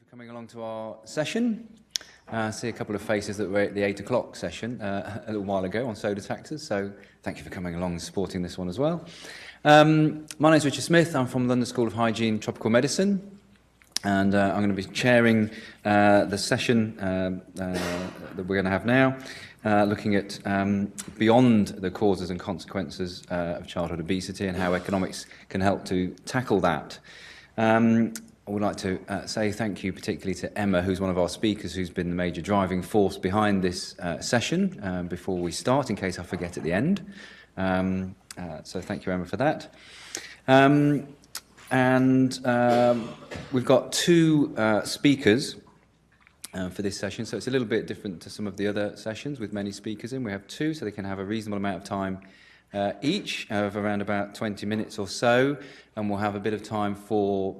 Coming along to our session. I see a couple of faces that were at the 8 o'clock session a little while ago on soda taxes, so thank you for coming along and supporting this one as well. My name is Richard Smith. I'm from London School of Hygiene and Tropical Medicine, and I'm going to be chairing the session that we're going to have now, looking at beyond the causes and consequences of childhood obesity and how economics can help to tackle that. I would like to say thank you particularly to Emma, who's one of our speakers, who's been the major driving force behind this session before we start, in case I forget at the end. So thank you, Emma, for that. We've got two speakers for this session, so it's a little bit different to some of the other sessions with many speakers in. We have two, so they can have a reasonable amount of time each, of around about 20 minutes or so, and we'll have a bit of time for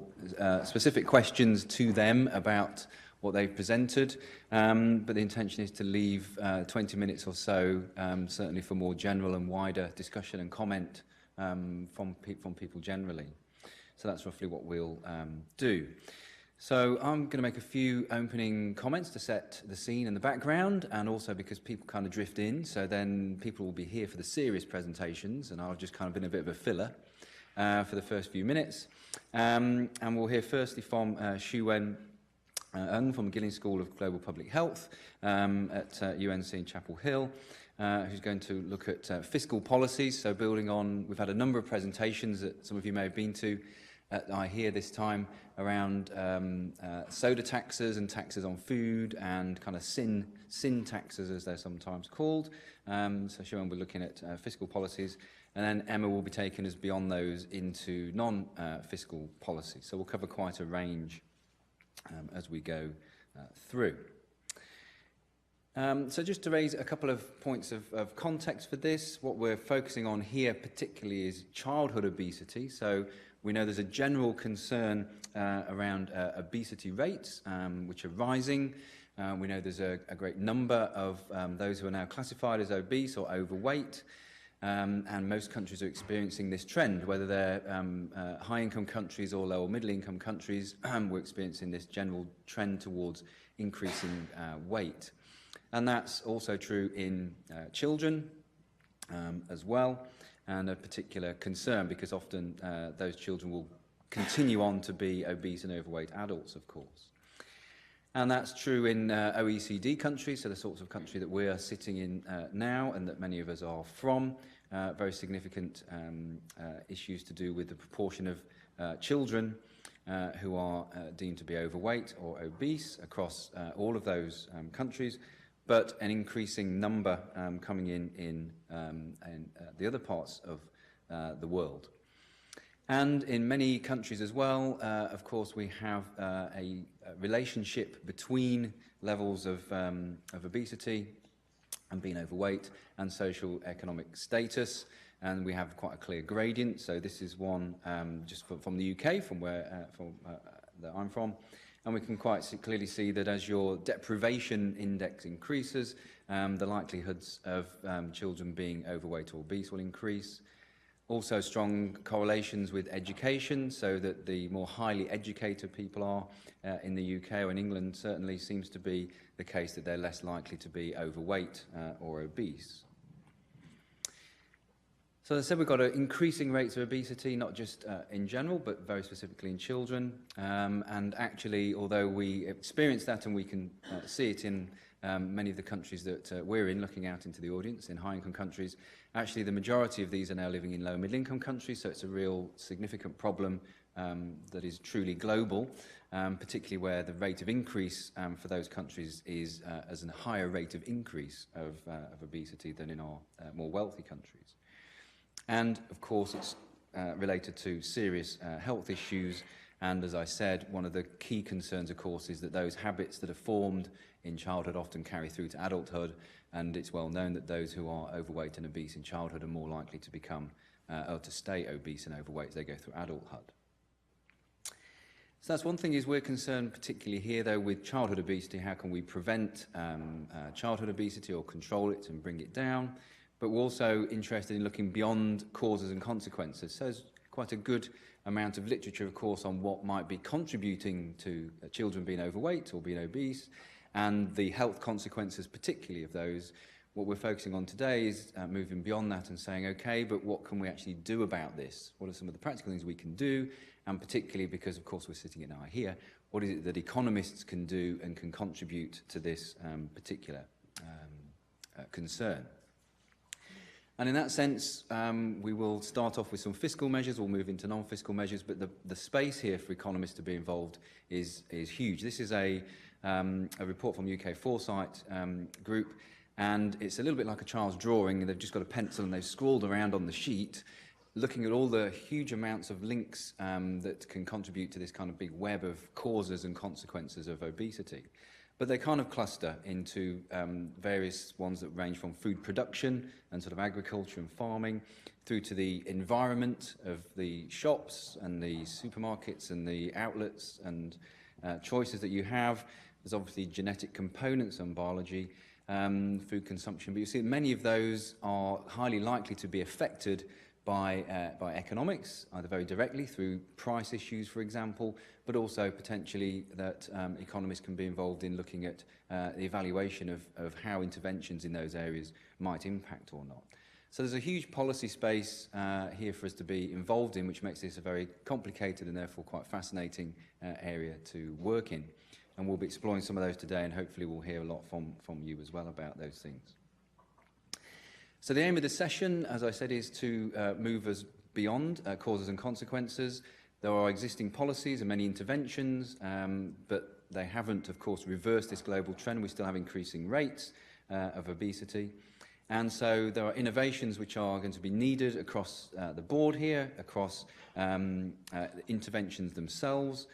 specific questions to them about what they've presented, but the intention is to leave 20 minutes or so, certainly for more general and wider discussion and comment from people generally. So that's roughly what we'll do. So I'm going to make a few opening comments to set the scene and the background, and also because people kind of drift in, so then people will be here for the serious presentations, and I've just kind of been a bit of a filler for the first few minutes. And we'll hear firstly from Xu-Wen Ng from Gilling School of Global Public Health at UNC in Chapel Hill, who's going to look at fiscal policies. So building on, we've had a number of presentations that some of you may have been to at iHEA this time around soda taxes and taxes on food and kind of sin taxes, as they're sometimes called. So Xu-Wen will be looking at fiscal policies, and then Emma will be taking us beyond those into non-fiscal policies. So we'll cover quite a range as we go through. So just to raise a couple of points of context for this, what we're focusing on here particularly is childhood obesity. So we know there's a general concern around obesity rates, which are rising. We know there's a great number of those who are now classified as obese or overweight, and most countries are experiencing this trend, whether they're high-income countries or low- or middle-income countries. We're experiencing this general trend towards increasing weight. And that's also true in children as well, and a particular concern because often those children will continue on to be obese and overweight adults, of course. And that's true in OECD countries, so the sorts of country that we are sitting in now and that many of us are from. Very significant issues to do with the proportion of children who are deemed to be overweight or obese across all of those countries, but an increasing number coming in the other parts of the world. And in many countries as well, of course, we have a relationship between levels of obesity and being overweight and social economic status, and we have quite a clear gradient. So this is one just from the UK, from where that I'm from. And we can quite clearly see that as your deprivation index increases, the likelihoods of children being overweight or obese will increase. Also strong correlations with education, so that the more highly educated people are in the UK or in England, certainly seems to be the case that they're less likely to be overweight or obese. So as I said, we've got increasing rates of obesity, not just in general, but very specifically in children. And actually, although we experience that and we can see it in many of the countries that we're in, looking out into the audience, in high-income countries, actually the majority of these are now living in low- and middle-income countries, so it's a real significant problem that is truly global, particularly where the rate of increase for those countries is as a higher rate of increase of obesity than in our more wealthy countries. And, of course, it's related to serious health issues. And, as I said, one of the key concerns, of course, is that those habits that are formed in childhood often carry through to adulthood. And it's well known that those who are overweight and obese in childhood are more likely to become or to stay obese and overweight as they go through adulthood. So that's one thing, is we're concerned particularly here, though, with childhood obesity. How can we prevent childhood obesity or control it and bring it down? But we're also interested in looking beyond causes and consequences. So there's quite a good amount of literature, of course, on what might be contributing to children being overweight or being obese, and the health consequences, particularly of those. What we're focusing on today is moving beyond that and saying, okay, but what can we actually do about this? What are some of the practical things we can do? And particularly because, of course, we're sitting in iHEA, what is it that economists can do and can contribute to this particular concern? And in that sense, we will start off with some fiscal measures, we'll move into non-fiscal measures, but the space here for economists to be involved is huge. This is a report from UK Foresight Group, and it's a little bit like a child's drawing. They've just got a pencil and they've scrawled around on the sheet, looking at all the huge amounts of links that can contribute to this kind of big web of causes and consequences of obesity. But they kind of cluster into various ones that range from food production and sort of agriculture and farming through to the environment of the shops and the supermarkets and the outlets and choices that you have. There's obviously genetic components and biology, food consumption, but you see many of those are highly likely to be affected by economics, either very directly through price issues, for example, but also potentially that economists can be involved in looking at the evaluation of how interventions in those areas might impact or not. So there's a huge policy space here for us to be involved in, which makes this a very complicated and therefore quite fascinating area to work in. And we'll be exploring some of those today, and hopefully we'll hear a lot from you as well about those things. So the aim of the session, as I said, is to move us beyond causes and consequences. There are existing policies and many interventions, but they haven't, of course, reversed this global trend. We still have increasing rates of obesity. And so there are innovations which are going to be needed across the board here, across interventions themselves,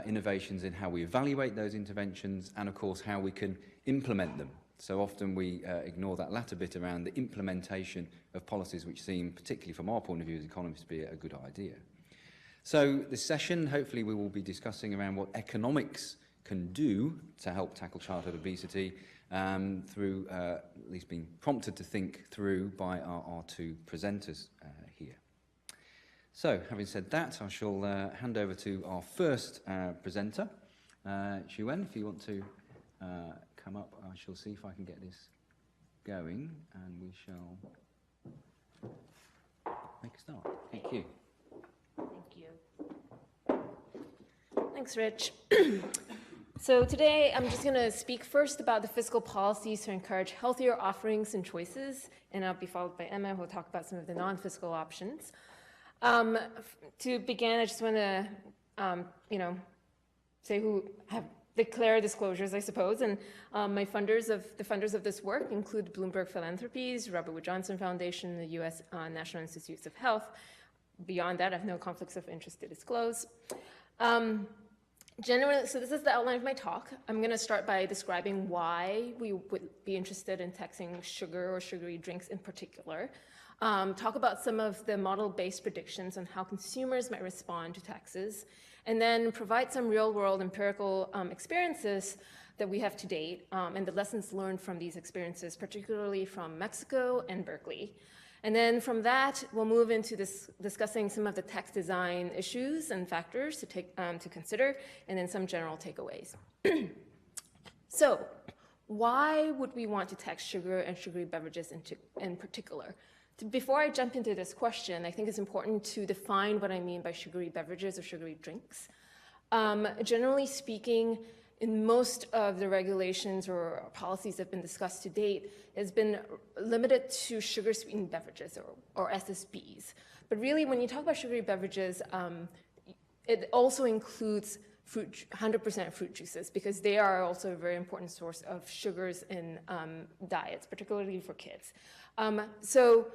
innovations in how we evaluate those interventions, and, of course, how we can implement them. So often we ignore that latter bit around the implementation of policies which seem, particularly from our point of view as economists, to be a good idea. So this session, hopefully we will be discussing around what economics can do to help tackle childhood obesity through at least being prompted to think through by our two presenters here. So having said that, I shall hand over to our first presenter, Xuan, if you want to come up. I shall see if I can get this going, and we shall make a start. Thank you. Thank you. Thanks, Rich. So today I'm just going to speak first about the fiscal policies to encourage healthier offerings and choices, and I'll be followed by Emma, who will talk about some of the non-fiscal options. To begin, I just want to, say who have declare disclosures, I suppose, and the funders of this work include Bloomberg Philanthropies, Robert Wood Johnson Foundation, the U.S. National Institutes of Health. Beyond that, I have no conflicts of interest to disclose. Generally, so this is the outline of my talk. I'm going to start by describing why we would be interested in taxing sugar or sugary drinks in particular. Talk about some of the model-based predictions on how consumers might respond to taxes, and then provide some real-world empirical experiences that we have to date and the lessons learned from these experiences, particularly from Mexico and Berkeley. And then from that, we'll move into discussing some of the tax design issues and factors to consider, and then some general takeaways. So, why would we want to tax sugar and sugary beverages in particular? Before I jump into this question, I think it's important to define what I mean by sugary beverages or sugary drinks. Generally speaking, in most of the regulations or policies that have been discussed to date, has been limited to sugar-sweetened beverages or SSBs. But really, when you talk about sugary beverages, it also includes 100% fruit juices, because they are also a very important source of sugars in diets, particularly for kids. So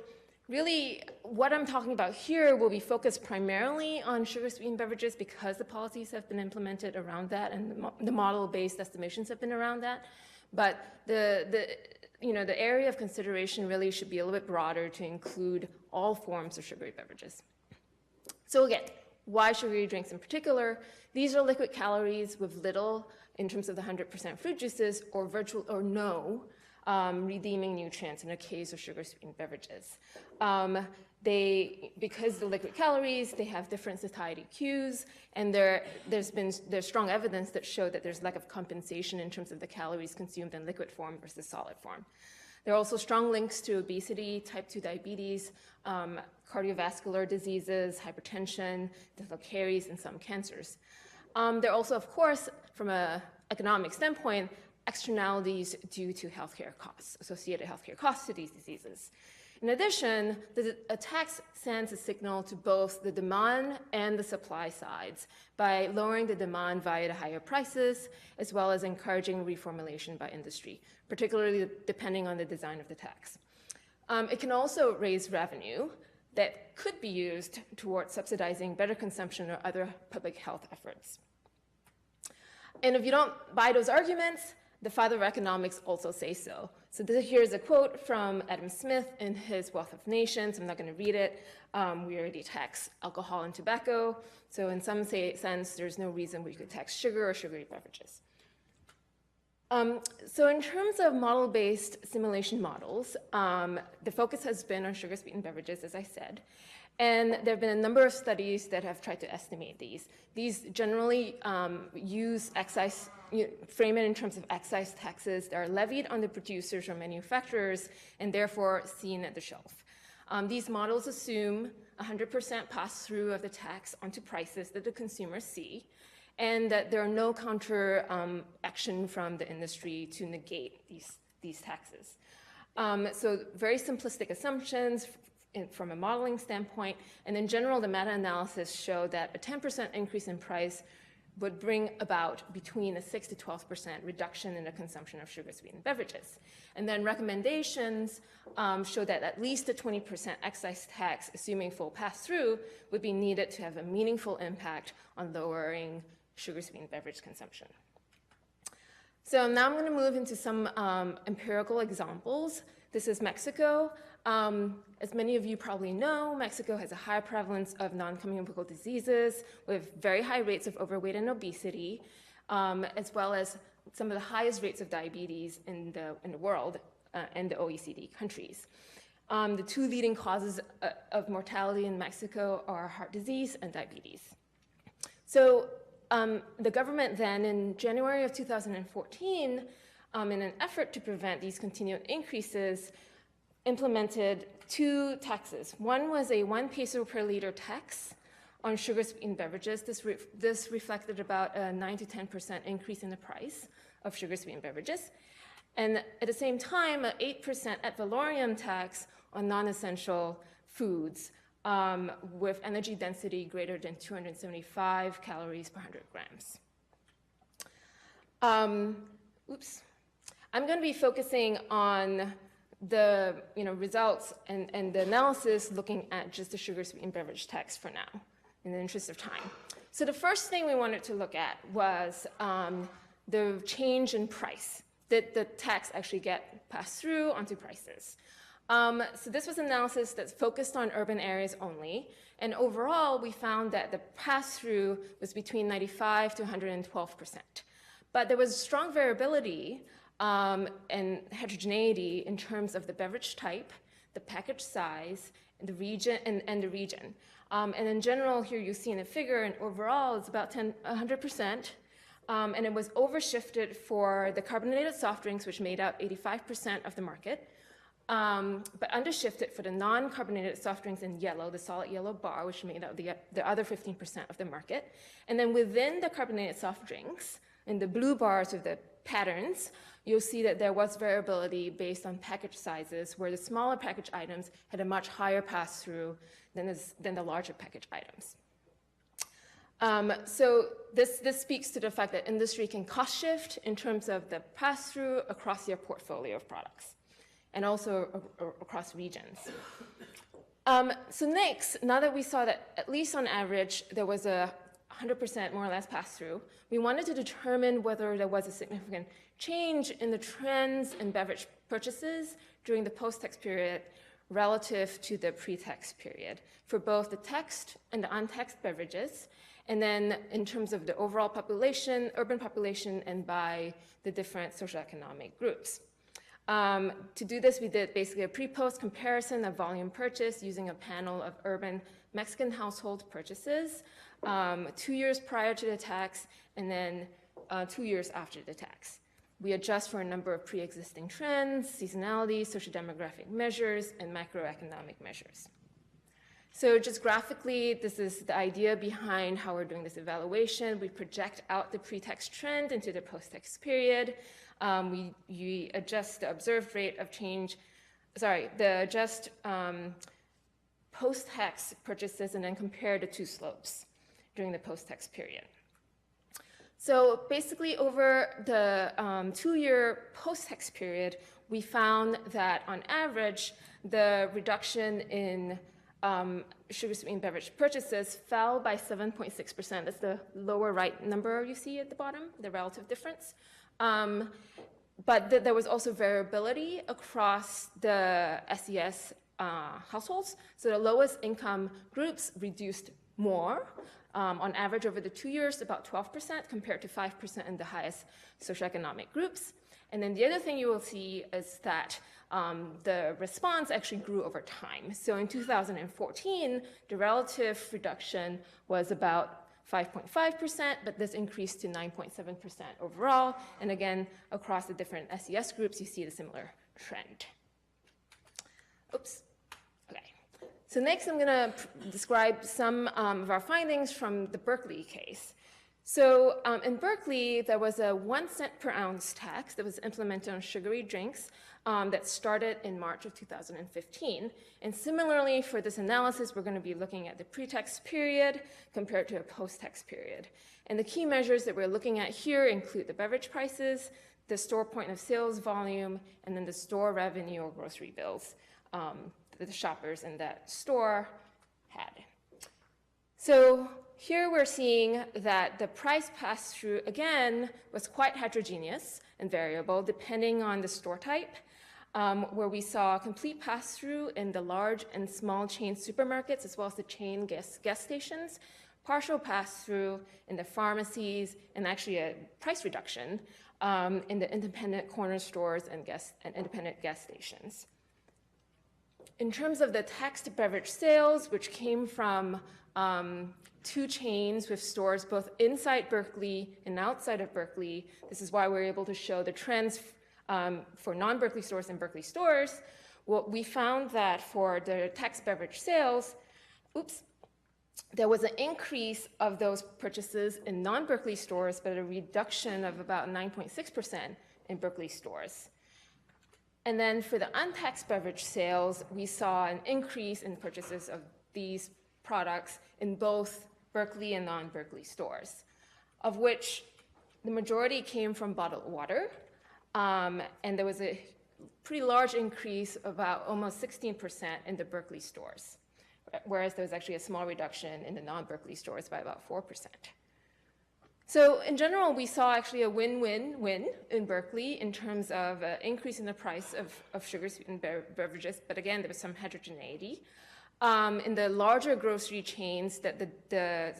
really, what I'm talking about here will be focused primarily on sugar-sweetened beverages because the policies have been implemented around that and the model-based estimations have been around that. But the area of consideration really should be a little bit broader to include all forms of sugary beverages. So again, why sugary drinks in particular? These are liquid calories with little, in terms of the 100% fruit juices, or virtual or no redeeming nutrients in the case of sugar-sweetened beverages. because the liquid calories, they have different satiety cues, and there's strong evidence that show that there's lack of compensation in terms of the calories consumed in liquid form versus solid form. There are also strong links to obesity, type 2 diabetes, cardiovascular diseases, hypertension, dental caries, and some cancers. There are also, of course, from an economic standpoint, externalities due to healthcare costs, associated healthcare costs to these diseases. In addition, a tax sends a signal to both the demand and the supply sides by lowering the demand via the higher prices, as well as encouraging reformulation by industry, particularly depending on the design of the tax. It can also raise revenue that could be used towards subsidizing better consumption or other public health efforts. And if you don't buy those arguments, the father of economics also says so. So here's a quote from Adam Smith in his Wealth of Nations. I'm not going to read it. We already tax alcohol and tobacco. So in some sense, there's no reason we could tax sugar or sugary beverages. So in terms of model-based simulation models, the focus has been on sugar-sweetened beverages, as I said. And there have been a number of studies that have tried to estimate these. These generally use excise, frame it in terms of excise taxes that are levied on the producers or manufacturers and therefore seen at the shelf. These models assume 100% pass-through of the tax onto prices that the consumers see, and that there are no counter action from the industry to negate these taxes. So very simplistic assumptions from a modeling standpoint, and in general, the meta-analysis show that a 10% increase in price would bring about between a 6 to 12% reduction in the consumption of sugar-sweetened beverages. And then recommendations show that at least a 20% excise tax, assuming full pass-through, would be needed to have a meaningful impact on lowering sugar-sweetened beverage consumption. So now I'm going to move into some empirical examples. This is Mexico. As many of you probably know, Mexico has a high prevalence of non-communicable diseases with very high rates of overweight and obesity, as well as some of the highest rates of diabetes in the world and the OECD countries. The two leading causes of mortality in Mexico are heart disease and diabetes. So the government then, in January of 2014, in an effort to prevent these continued increases, implemented two taxes. One was a 1 peso per liter tax on sugar-sweetened beverages. This reflected about a 9 to 10% increase in the price of sugar-sweetened beverages. And at the same time, an 8% ad valorem tax on non-essential foods with energy density greater than 275 calories per 100 grams. I'm going to be focusing on the results and the analysis looking at just the sugar-sweetened beverage tax for now, in the interest of time. So the first thing we wanted to look at was the change in price. Did the tax actually get passed through onto prices? So this was analysis that's focused on urban areas only, and overall we found that the pass-through was between 95 to 112%. But there was strong variability and heterogeneity in terms of the beverage type, the package size, and the region. And in general, here you see in the figure, and overall it's about 100%. And it was overshifted for the carbonated soft drinks, which made up 85% of the market, but undershifted for the non-carbonated soft drinks in yellow, the solid yellow bar, which made up the other 15% of the market. And then within the carbonated soft drinks, in the blue bars with the patterns, you'll see that there was variability based on package sizes, where the smaller package items had a much higher pass-through than the larger package items. So this speaks to the fact that industry can cost shift in terms of the pass-through across your portfolio of products, and also across regions. So next, now that we saw that at least on average there was a 100% more or less pass-through, we wanted to determine whether there was a significant change in the trends in beverage purchases during the post-tax period relative to the pre-tax period for both the taxed and the untaxed beverages, and then in terms of the overall population, urban population, and by the different socioeconomic groups. To do this, we did basically a pre-post comparison of volume purchase using a panel of urban Mexican household purchases 2 years prior to the tax and then 2 years after the tax. We adjust for a number of pre-existing trends, seasonality, socio-demographic measures, and macroeconomic measures. So just graphically, this is the idea behind how we're doing this evaluation. We project out the pre-tax trend into the post-tax period. We adjust the observed rate of change, adjust post-tax purchases and then compare the two slopes during the post-tax period. So basically over the 2-year post-tax period, we found that on average, the reduction in sugar sweetened beverage purchases fell by 7.6%. That's the lower right number you see at the bottom, the relative difference. But there was also variability across the SES households. So the lowest income groups reduced more, on average over the 2 years, about 12% compared to 5% in the highest socioeconomic groups. And then the other thing you will see is that the response actually grew over time. So in 2014, the relative reduction was about 5.5%, but this increased to 9.7% overall. And again, across the different SES groups, you see the similar trend. Oops. Okay. So next, I'm going to describe some of our findings from the Berkley case. So in Berkeley, there was a 1 cent per ounce tax that was implemented on sugary drinks that started in March of 2015. And similarly, for this analysis, we're going to be looking at the pre-tax period compared to a post-tax period. And the key measures that we're looking at here include the beverage prices, the store point of sales volume, and then the store revenue or grocery bills that the shoppers in that store had. So here we're seeing that the price pass-through, again, was quite heterogeneous and variable depending on the store type, where we saw complete pass-through in the large and small chain supermarkets as well as the chain gas stations, partial pass-through in the pharmacies, and actually a price reduction in the independent corner stores and independent gas stations. In terms of the taxed beverage sales, which came from 2 chains with stores both inside Berkeley and outside of Berkeley. This is why we're able to show the trends for non-Berkeley stores and Berkeley stores. Well, we found that for the taxed beverage sales, there was an increase of those purchases in non-Berkeley stores, but a reduction of about 9.6% in Berkeley stores. And then for the untaxed beverage sales, we saw an increase in purchases of these products in both Berkeley and non-Berkeley stores, of which the majority came from bottled water, and there was a pretty large increase, about almost 16% in the Berkeley stores, whereas there was actually a small reduction in the non-Berkeley stores by about 4%. So in general, we saw actually a win-win-win in Berkeley in terms of an increase in the price of sugar-sweetened beverages, but again, there was some heterogeneity. In the larger grocery chains that the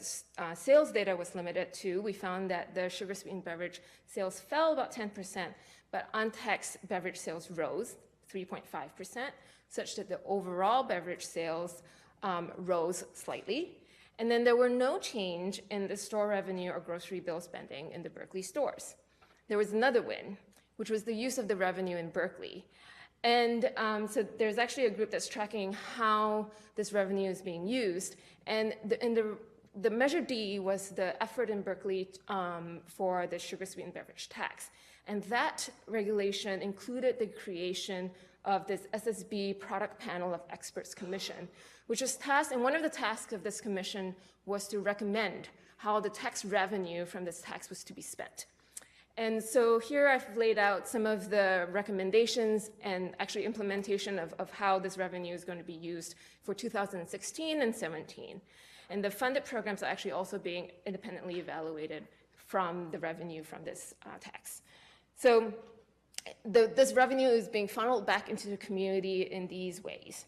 sales data was limited to, we found that the sugar-sweetened beverage sales fell about 10%, but untaxed beverage sales rose 3.5%, such that the overall beverage sales rose slightly. And then there were no change in the store revenue or grocery bill spending in the Berkeley stores. There was another win, which was the use of the revenue in Berkeley. And so there's actually a group that's tracking how this revenue is being used. And the measure D was the effort in Berkeley for the sugar-sweetened beverage tax. And that regulation included the creation of this SSB Product Panel of Experts Commission, which was tasked, and one of the tasks of this commission was to recommend how the tax revenue from this tax was to be spent. And so here I've laid out some of the recommendations and actually implementation of how this revenue is going to be used for 2016 and 17. And the funded programs are actually also being independently evaluated from the revenue from this tax. So this revenue is being funneled back into the community in these ways.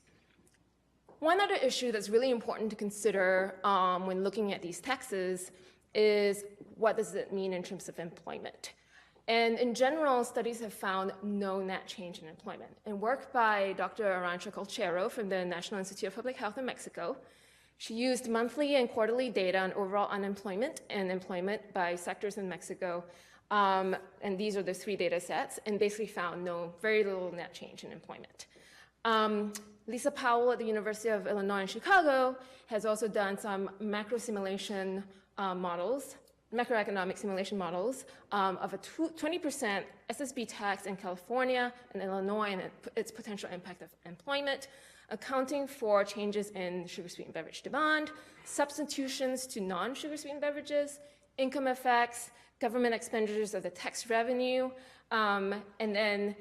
One other issue that's really important to consider when looking at these taxes is what does it mean in terms of employment. And in general, studies have found no net change in employment. And work by Dr. Arantxa Colchero from the National Institute of Public Health in Mexico, she used monthly and quarterly data on overall unemployment and employment by sectors in Mexico. And these are the 3 data sets, and basically found very little net change in employment. Lisa Powell at the University of Illinois in Chicago has also done some macroeconomic simulation models of a 20% SSB tax in California and Illinois and its potential impact of employment, accounting for changes in sugar-sweetened beverage demand, substitutions to non-sugar-sweetened beverages, income effects, government expenditures of the tax revenue, and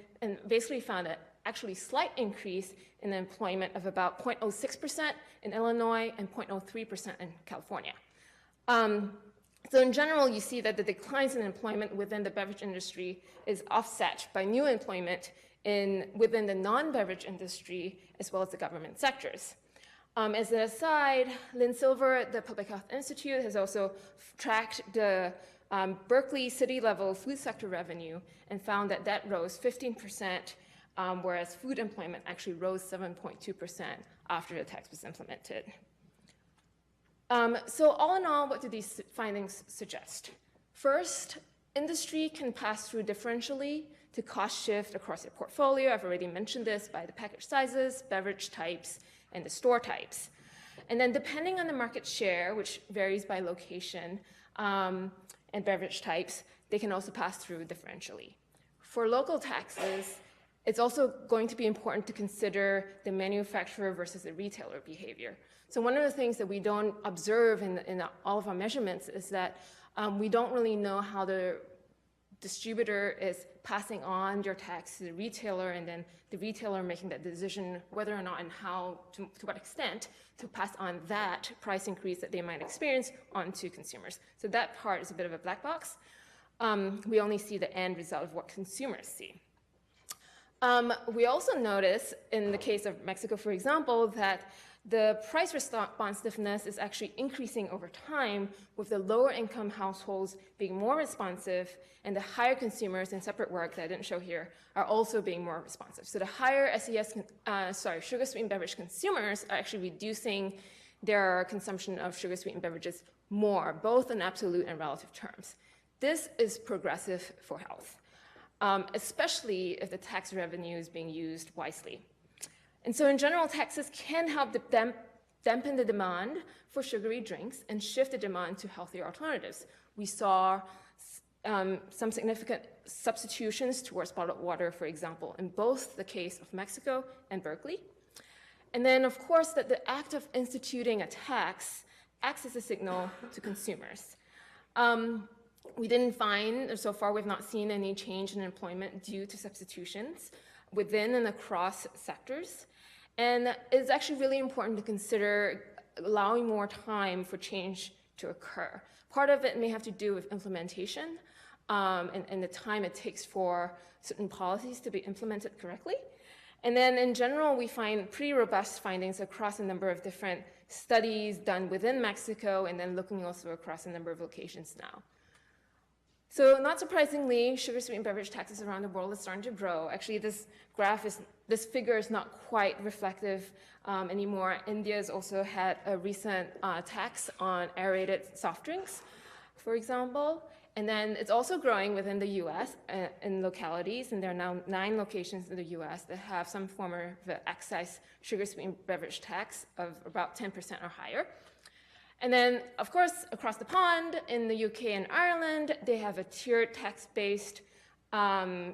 basically found an actually slight increase in employment of about 0.06% in Illinois and 0.03% in California. So in general, you see that the declines in employment within the beverage industry is offset by new employment within the non-beverage industry as well as the government sectors. As an aside, Lynn Silver at the Public Health Institute has also tracked the Berkley city-level food sector revenue and found that that rose 15%, whereas food employment actually rose 7.2% after the tax was implemented. So all in all, what do these findings suggest? First, industry can pass through differentially to cost shift across your portfolio. I've already mentioned this by the package sizes, beverage types, and the store types. And then depending on the market share, which varies by location and beverage types, they can also pass through differentially. For local taxes, it's also going to be important to consider the manufacturer versus the retailer behavior. So one of the things that we don't observe in all of our measurements is that we don't really know how the distributor is passing on your tax to the retailer, and then the retailer making that decision whether or not and how, to what extent, to pass on that price increase that they might experience onto consumers. So that part is a bit of a black box. We only see the end result of what consumers see. We also notice, in the case of Mexico, for example, that the price responsiveness is actually increasing over time, with the lower income households being more responsive, and the higher consumers, in separate work that I didn't show here, are also being more responsive. So the higher sugar-sweetened beverage consumers are actually reducing their consumption of sugar-sweetened beverages more, both in absolute and relative terms. This is progressive for health, especially if the tax revenue is being used wisely. And so in general, taxes can help dampen the demand for sugary drinks and shift the demand to healthier alternatives. We saw some significant substitutions towards bottled water, for example, in both the case of Mexico and Berkeley. And then, of course, that the act of instituting a tax acts as a signal to consumers. We didn't find, so far we've not seen any change in employment due to substitutions within and across sectors. And it's actually really important to consider allowing more time for change to occur. Part of it may have to do with implementation and the time it takes for certain policies to be implemented correctly. And then in general, we find pretty robust findings across a number of different studies done within Mexico, and then looking also across a number of locations now. So not surprisingly, sugar-sweetened beverage taxes around the world is starting to grow. Actually, this figure is not quite reflective anymore. India's also had a recent tax on aerated soft drinks, for example. And then it's also growing within the US in localities, and there are now 9 locations in the US that have some form of excise sugar-sweetened beverage tax of about 10% or higher. And then, of course, across the pond, in the UK and Ireland, they have a tiered tax based on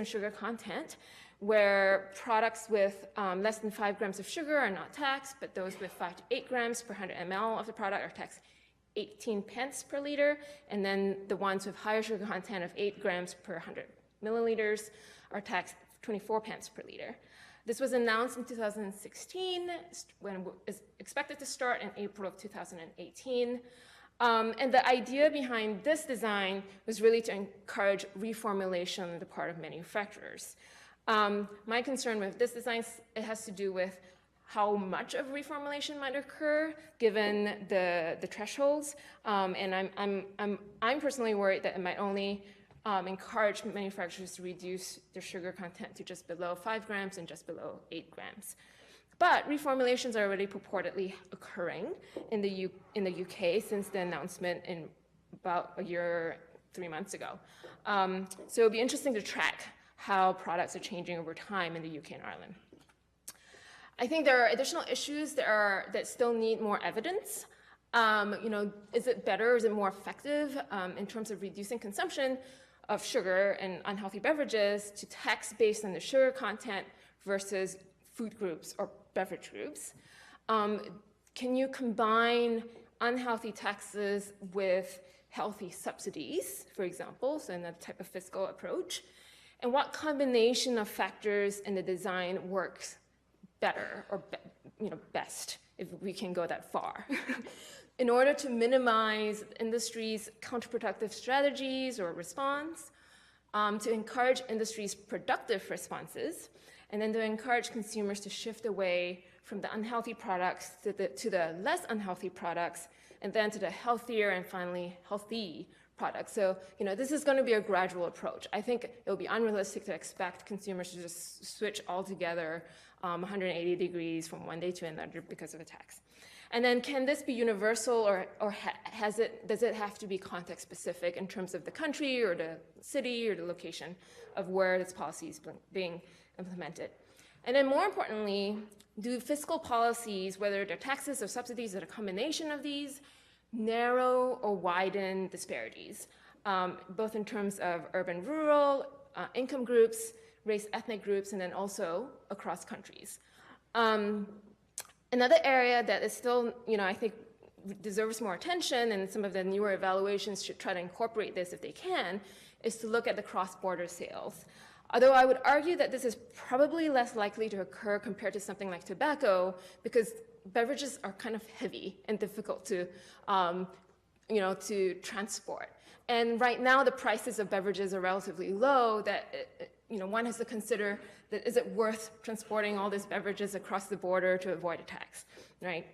sugar content, where products with less than 5 grams of sugar are not taxed, but those with 5 to 8 grams per 100 ml of the product are taxed 18 pence per liter, and then the ones with higher sugar content of 8 grams per 100 milliliters are taxed 24 pence per liter. This was announced in 2016, when it's expected to start in April of 2018. And the idea behind this design was really to encourage reformulation on the part of manufacturers. My concern with this design, it has to do with how much of reformulation might occur given the thresholds. And I'm personally worried that it might only encourage manufacturers to reduce their sugar content to just below 5 grams and just below 8 grams. But reformulations are already purportedly occurring in the UK since the announcement in about a year, 3 months ago. So it'll be interesting to track how products are changing over time in the UK and Ireland. I think there are additional issues that still need more evidence. Is it better, is it more effective in terms of reducing consumption of sugar and unhealthy beverages to tax based on the sugar content versus food groups or beverage groups? Can you combine unhealthy taxes with healthy subsidies, for example, so in that type of fiscal approach? And what combination of factors in the design works better or best, if we can go that far, in order to minimize industry's counterproductive strategies or response, to encourage industry's productive responses, and then to encourage consumers to shift away from the unhealthy products to the less unhealthy products, and then to the healthier and finally healthy products. So, this is going to be a gradual approach. I think it will be unrealistic to expect consumers to just switch altogether 180 degrees from one day to another because of a tax. And then can this be universal or does it have to be context specific in terms of the country or the city or the location of where this policy is being implemented? And then more importantly, do fiscal policies, whether they're taxes or subsidies or a combination of these, narrow or widen disparities, both in terms of urban-rural, income groups, race, ethnic groups, and then also across countries. Another area that is still, I think deserves more attention, and some of the newer evaluations should try to incorporate this if they can, is to look at the cross-border sales. Although I would argue that this is probably less likely to occur compared to something like tobacco, because beverages are kind of heavy and difficult to transport. And right now, the prices of beverages are relatively low that, one has to consider that is it worth transporting all these beverages across the border to avoid a tax, right?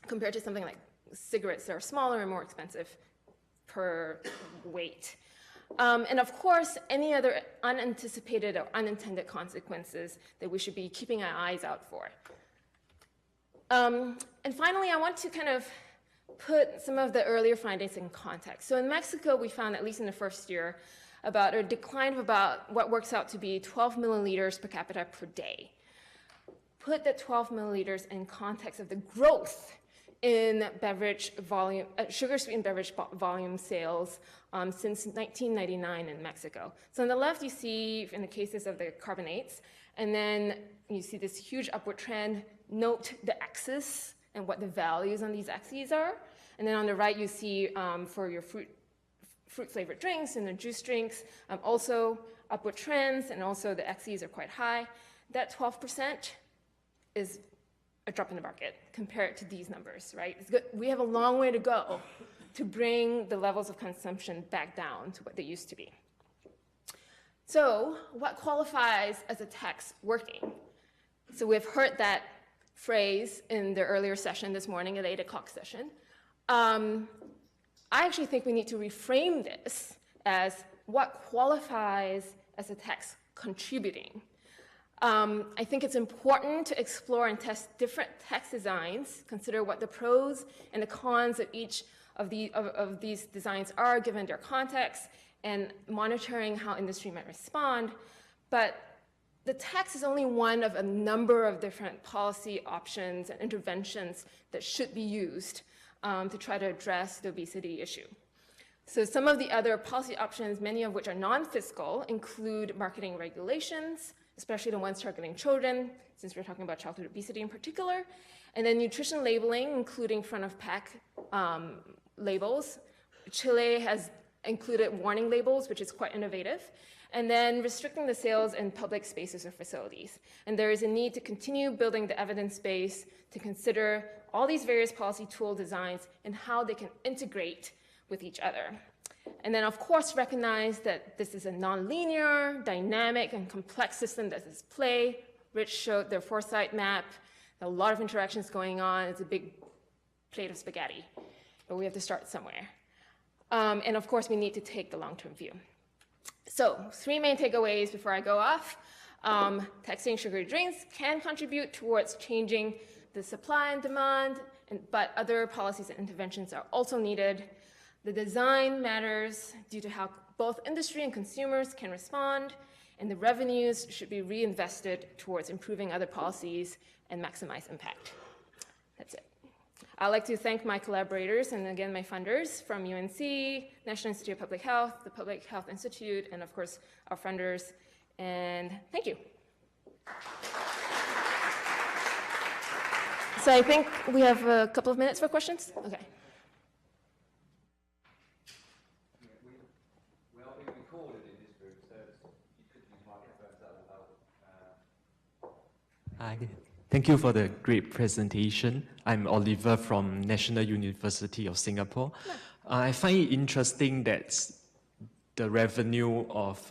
Compared to something like cigarettes that are smaller and more expensive per weight. And of course, any other unanticipated or unintended consequences that we should be keeping our eyes out for. And finally, I want to kind of put some of the earlier findings in context. So in Mexico, we found, at least in the first year, about a decline of about what works out to be 12 milliliters per capita per day. Put the 12 milliliters in context of the growth in beverage volume, sugar-sweetened beverage volume sales since 1999 in Mexico. So on the left, you see in the cases of the carbonates, and then you see this huge upward trend. Note the axis and what the values on these axes are. And then on the right, you see for your fruit-flavored drinks and the juice drinks, also upward trends, and also the axes are quite high. That 12% is a drop in the bucket compared to these numbers, right? It's good. We have a long way to go to bring the levels of consumption back down to what they used to be. So what qualifies as a tax working? So we've heard that phrase in the earlier session this morning, at 8 o'clock session. I actually think we need to reframe this as what qualifies as a tax contributing. I think it's important to explore and test different tax designs, consider what the pros and the cons of each of these designs are given their context, and monitoring how industry might respond. But the tax is only one of a number of different policy options and interventions that should be used to try to address the obesity issue. So some of the other policy options, many of which are non-fiscal, include marketing regulations, especially the ones targeting children, since we're talking about childhood obesity in particular, and then nutrition labeling, including front-of-pack labels. Chile has included warning labels, which is quite innovative, and then restricting the sales in public spaces or facilities. And there is a need to continue building the evidence base to consider all these various policy tool designs and how they can integrate with each other. And then, of course, recognize that this is a nonlinear, dynamic, and complex system that is play. Rich showed their foresight map. A lot of interactions going on. It's a big plate of spaghetti, but we have to start somewhere. And of course, we need to take the long-term view. So 3 main takeaways before I go off. Taxing sugary drinks can contribute towards changing the supply and demand, but other policies and interventions are also needed. The design matters due to how both industry and consumers can respond, and the revenues should be reinvested towards improving other policies and maximize impact. That's it. I'd like to thank my collaborators and again my funders from UNC, National Institute of Public Health, the Public Health Institute, and of course our funders. And thank you. So I think we have a couple of minutes for questions. Okay. We are being recorded in this group, so you could use microphones that will help. Hi. Thank you for the great presentation. I'm Oliver from National University of Singapore. I find it interesting that the revenue of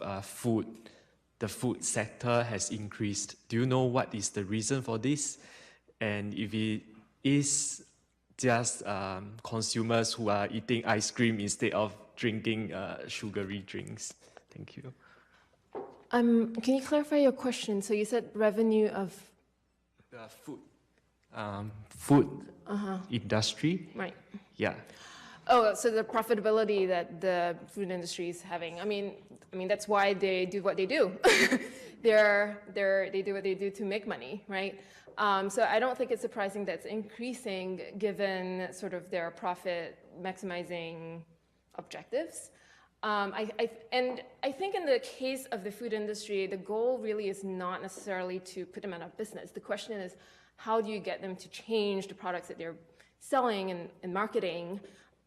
the food sector has increased. Do you know what is the reason for this? And if it is just consumers who are eating ice cream instead of drinking sugary drinks? Thank you. Can you clarify your question? So you said revenue of the food industry. Right. Yeah. Oh, so the profitability that the food industry is having. I mean that's why they do what they do. They do what they do to make money, right? So I don't think it's surprising that it's increasing given sort of their profit maximizing objectives. And I think in the case of the food industry, the goal really is not necessarily to put them out of business. The question is, how do you get them to change the products that they're selling and marketing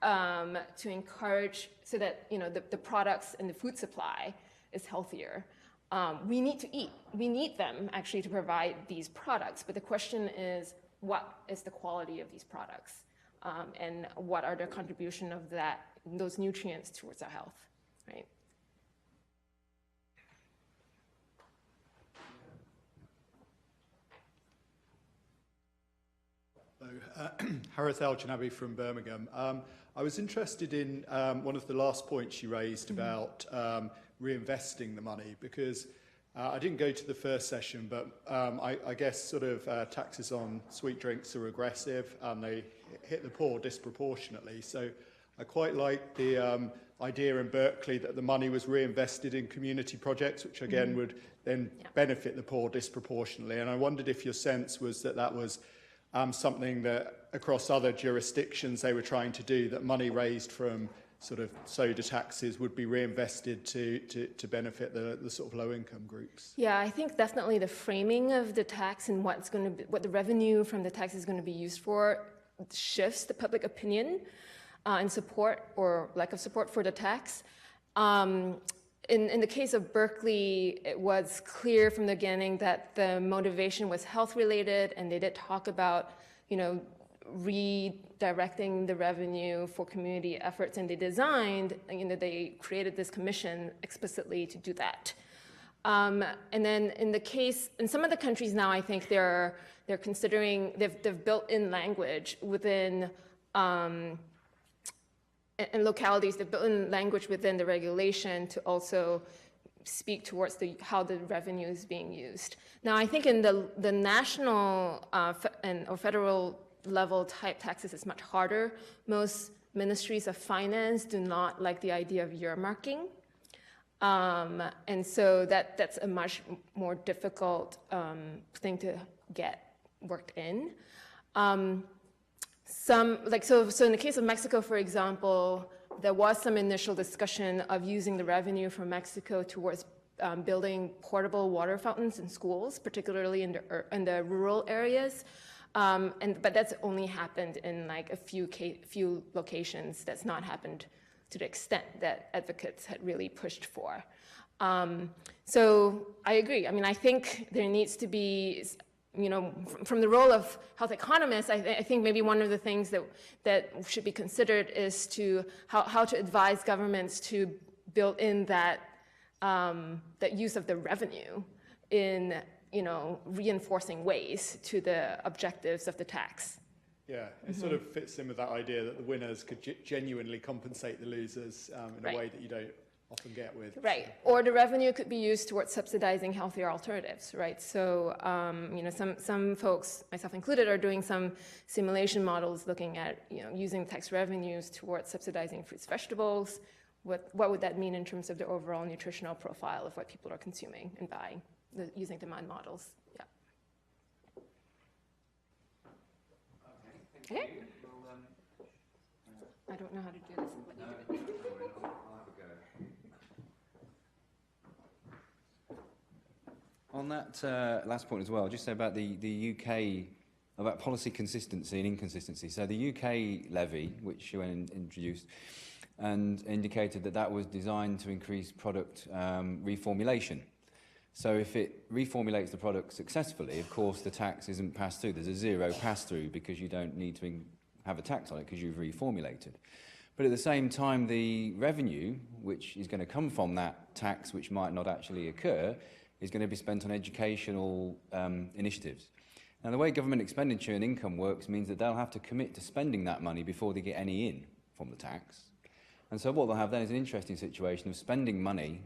to encourage so that the products and the food supply is healthier. We need to eat. We need them actually to provide these products. But the question is, what is the quality of these products? And what are the contribution of those nutrients towards our health, right? Harith Al-Janabi from Birmingham. I was interested in one of the last points you raised about reinvesting the money, because I didn't go to the first session, but I guess sort of taxes on sweet drinks are regressive and they hit the poor disproportionately. So I quite like the idea in Berkeley that the money was reinvested in community projects, which again would then benefit the poor disproportionately. And I wondered if your sense was that that was something that across other jurisdictions they were trying to do, that money raised from sort of soda taxes would be reinvested to benefit the sort of low-income groups. Yeah, I think definitely the framing of the tax and what the revenue from the tax is going to be used for shifts the public opinion and support or lack of support for the tax. In the case of Berkeley, it was clear from the beginning that the motivation was health-related, and they did talk about, redirecting the revenue for community efforts, and they created this commission explicitly to do that. And then in some of the countries now, I think they're considering, they've built in language within, in localities, they've built in language within the regulation to also speak towards how the revenue is being used. Now, I think in the national or federal level type taxes, it's much harder. Most ministries of finance do not like the idea of earmarking. And so that's a much more difficult thing to get worked in. So in the case of Mexico, for example, there was some initial discussion of using the revenue from Mexico towards building portable water fountains in schools, particularly in the rural areas. But that's only happened in like a few locations. That's not happened to the extent that advocates had really pushed for. So I agree. I mean, I think there needs to be, from the role of health economists, I think maybe one of the things that should be considered is how to advise governments to build in that use of the revenue in reinforcing ways to the objectives of the tax. Yeah, it sort of fits in with that idea that the winners could genuinely compensate the losers in a way that you don't often get with. Right, or the revenue could be used towards subsidizing healthier alternatives, right? So, you know, some folks, myself included, are doing some simulation models looking at, you know, using tax revenues towards subsidizing fruits, vegetables. What would that mean in terms of the overall nutritional profile of what people are consuming and buying, using demand models? Yeah. Okay. I don't know how to do this. Let me do it. On that last point as well, just say about the UK, about policy consistency and inconsistency. So the UK levy, which you introduced, and indicated that that was designed to increase product reformulation. So if it reformulates the product successfully, of course the tax isn't passed through. There's a zero pass-through because you don't need to have a tax on it because you've reformulated. But at the same time, the revenue, which is going to come from that tax, which might not actually occur, is going to be spent on educational initiatives. Now, the way government expenditure and income works means that they'll have to commit to spending that money before they get any in from the tax. And so what they'll have then is an interesting situation of spending money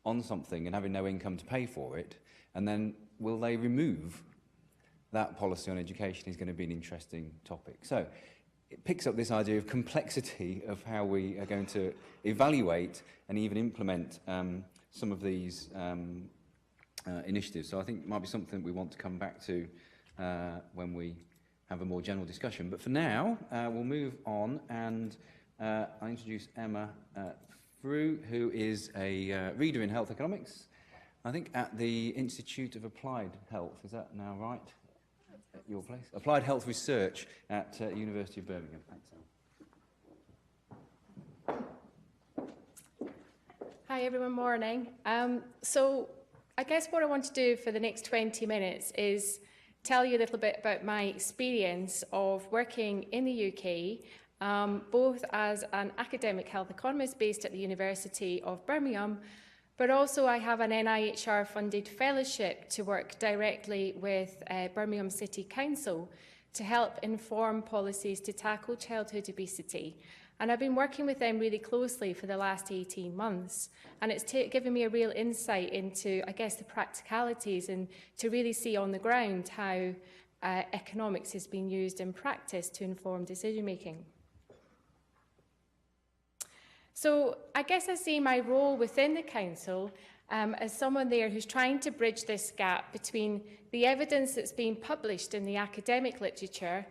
on something and having no income to pay for it, and then will they remove that policy on education is going to be an interesting topic. So it picks up this idea of complexity of how we are going to evaluate and even implement some of these initiatives. So I think it might be something we want to come back to when we have a more general discussion. But for now, we'll move on, and I introduce Emma Frew, who is a reader in health economics, I think at the Institute of Applied Health. Is that now right? At your place? Applied Health Research at University of Birmingham. Thanks, Emma. Hi everyone, morning. So I guess what I want to do for the next 20 minutes is tell you a little bit about my experience of working in the UK, both as an academic health economist based at the University of Birmingham, but also I have an NIHR funded fellowship to work directly with Birmingham City Council to help inform policies to tackle childhood obesity. And I've been working with them really closely for the last 18 months. And it's given me a real insight into, I guess, the practicalities and to really see on the ground how economics is being used in practice to inform decision making. So I guess I see my role within the council as someone there who's trying to bridge this gap between the evidence that's being published in the academic literature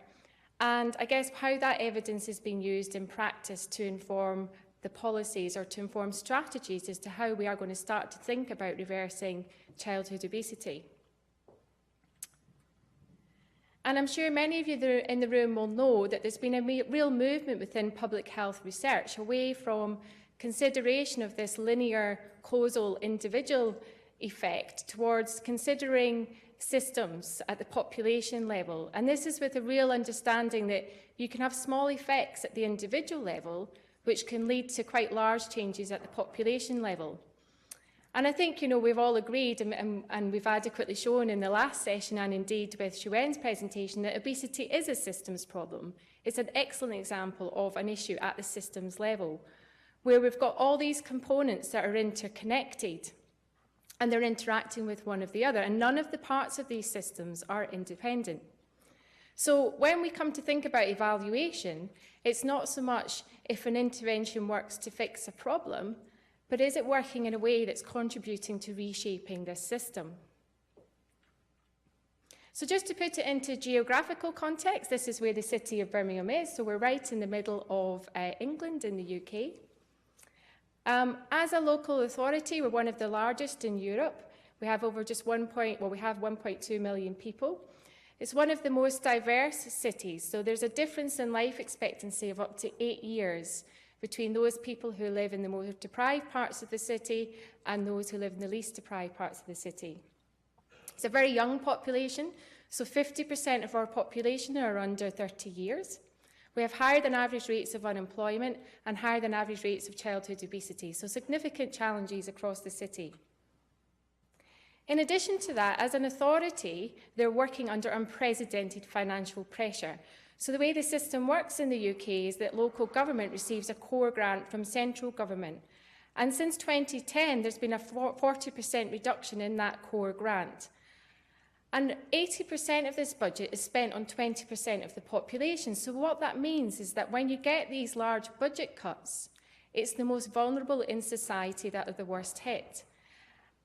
and I guess how that evidence is being used in practice to inform the policies or to inform strategies as to how we are going to start to think about reversing childhood obesity. And I'm sure many of you that are in the room will know that there's been a real movement within public health research away from consideration of this linear causal individual effect towards considering systems at the population level. And this is with a real understanding that you can have small effects at the individual level, which can lead to quite large changes at the population level. And I think, you know, we've all agreed and we've adequately shown in the last session and indeed with Shuen's presentation that obesity is a systems problem. It's an excellent example of an issue at the systems level, where we've got all these components that are interconnected and they're interacting with one of the other, and none of the parts of these systems are independent. So when we come to think about evaluation, it's not so much if an intervention works to fix a problem, but is it working in a way that's contributing to reshaping this system? So just to put it into geographical context, this is where the city of Birmingham is, so we're right in the middle of England in the UK. As a local authority, we're one of the largest in Europe. We have over just we have 1.2 million people. It's one of the most diverse cities, so there's a difference in life expectancy of up to 8 years between those people who live in the more deprived parts of the city and those who live in the least deprived parts of the city. It's a very young population, so 50% of our population are under 30 years. We have higher than average rates of unemployment and higher than average rates of childhood obesity, so significant challenges across the city. In addition to that, as an authority, they're working under unprecedented financial pressure. So the way the system works in the UK is that local government receives a core grant from central government, And since 2010, there's been a 40% reduction in that core grant. And 80% of this budget is spent on 20% of the population. So what that means is that when you get these large budget cuts, it's the most vulnerable in society that are the worst hit.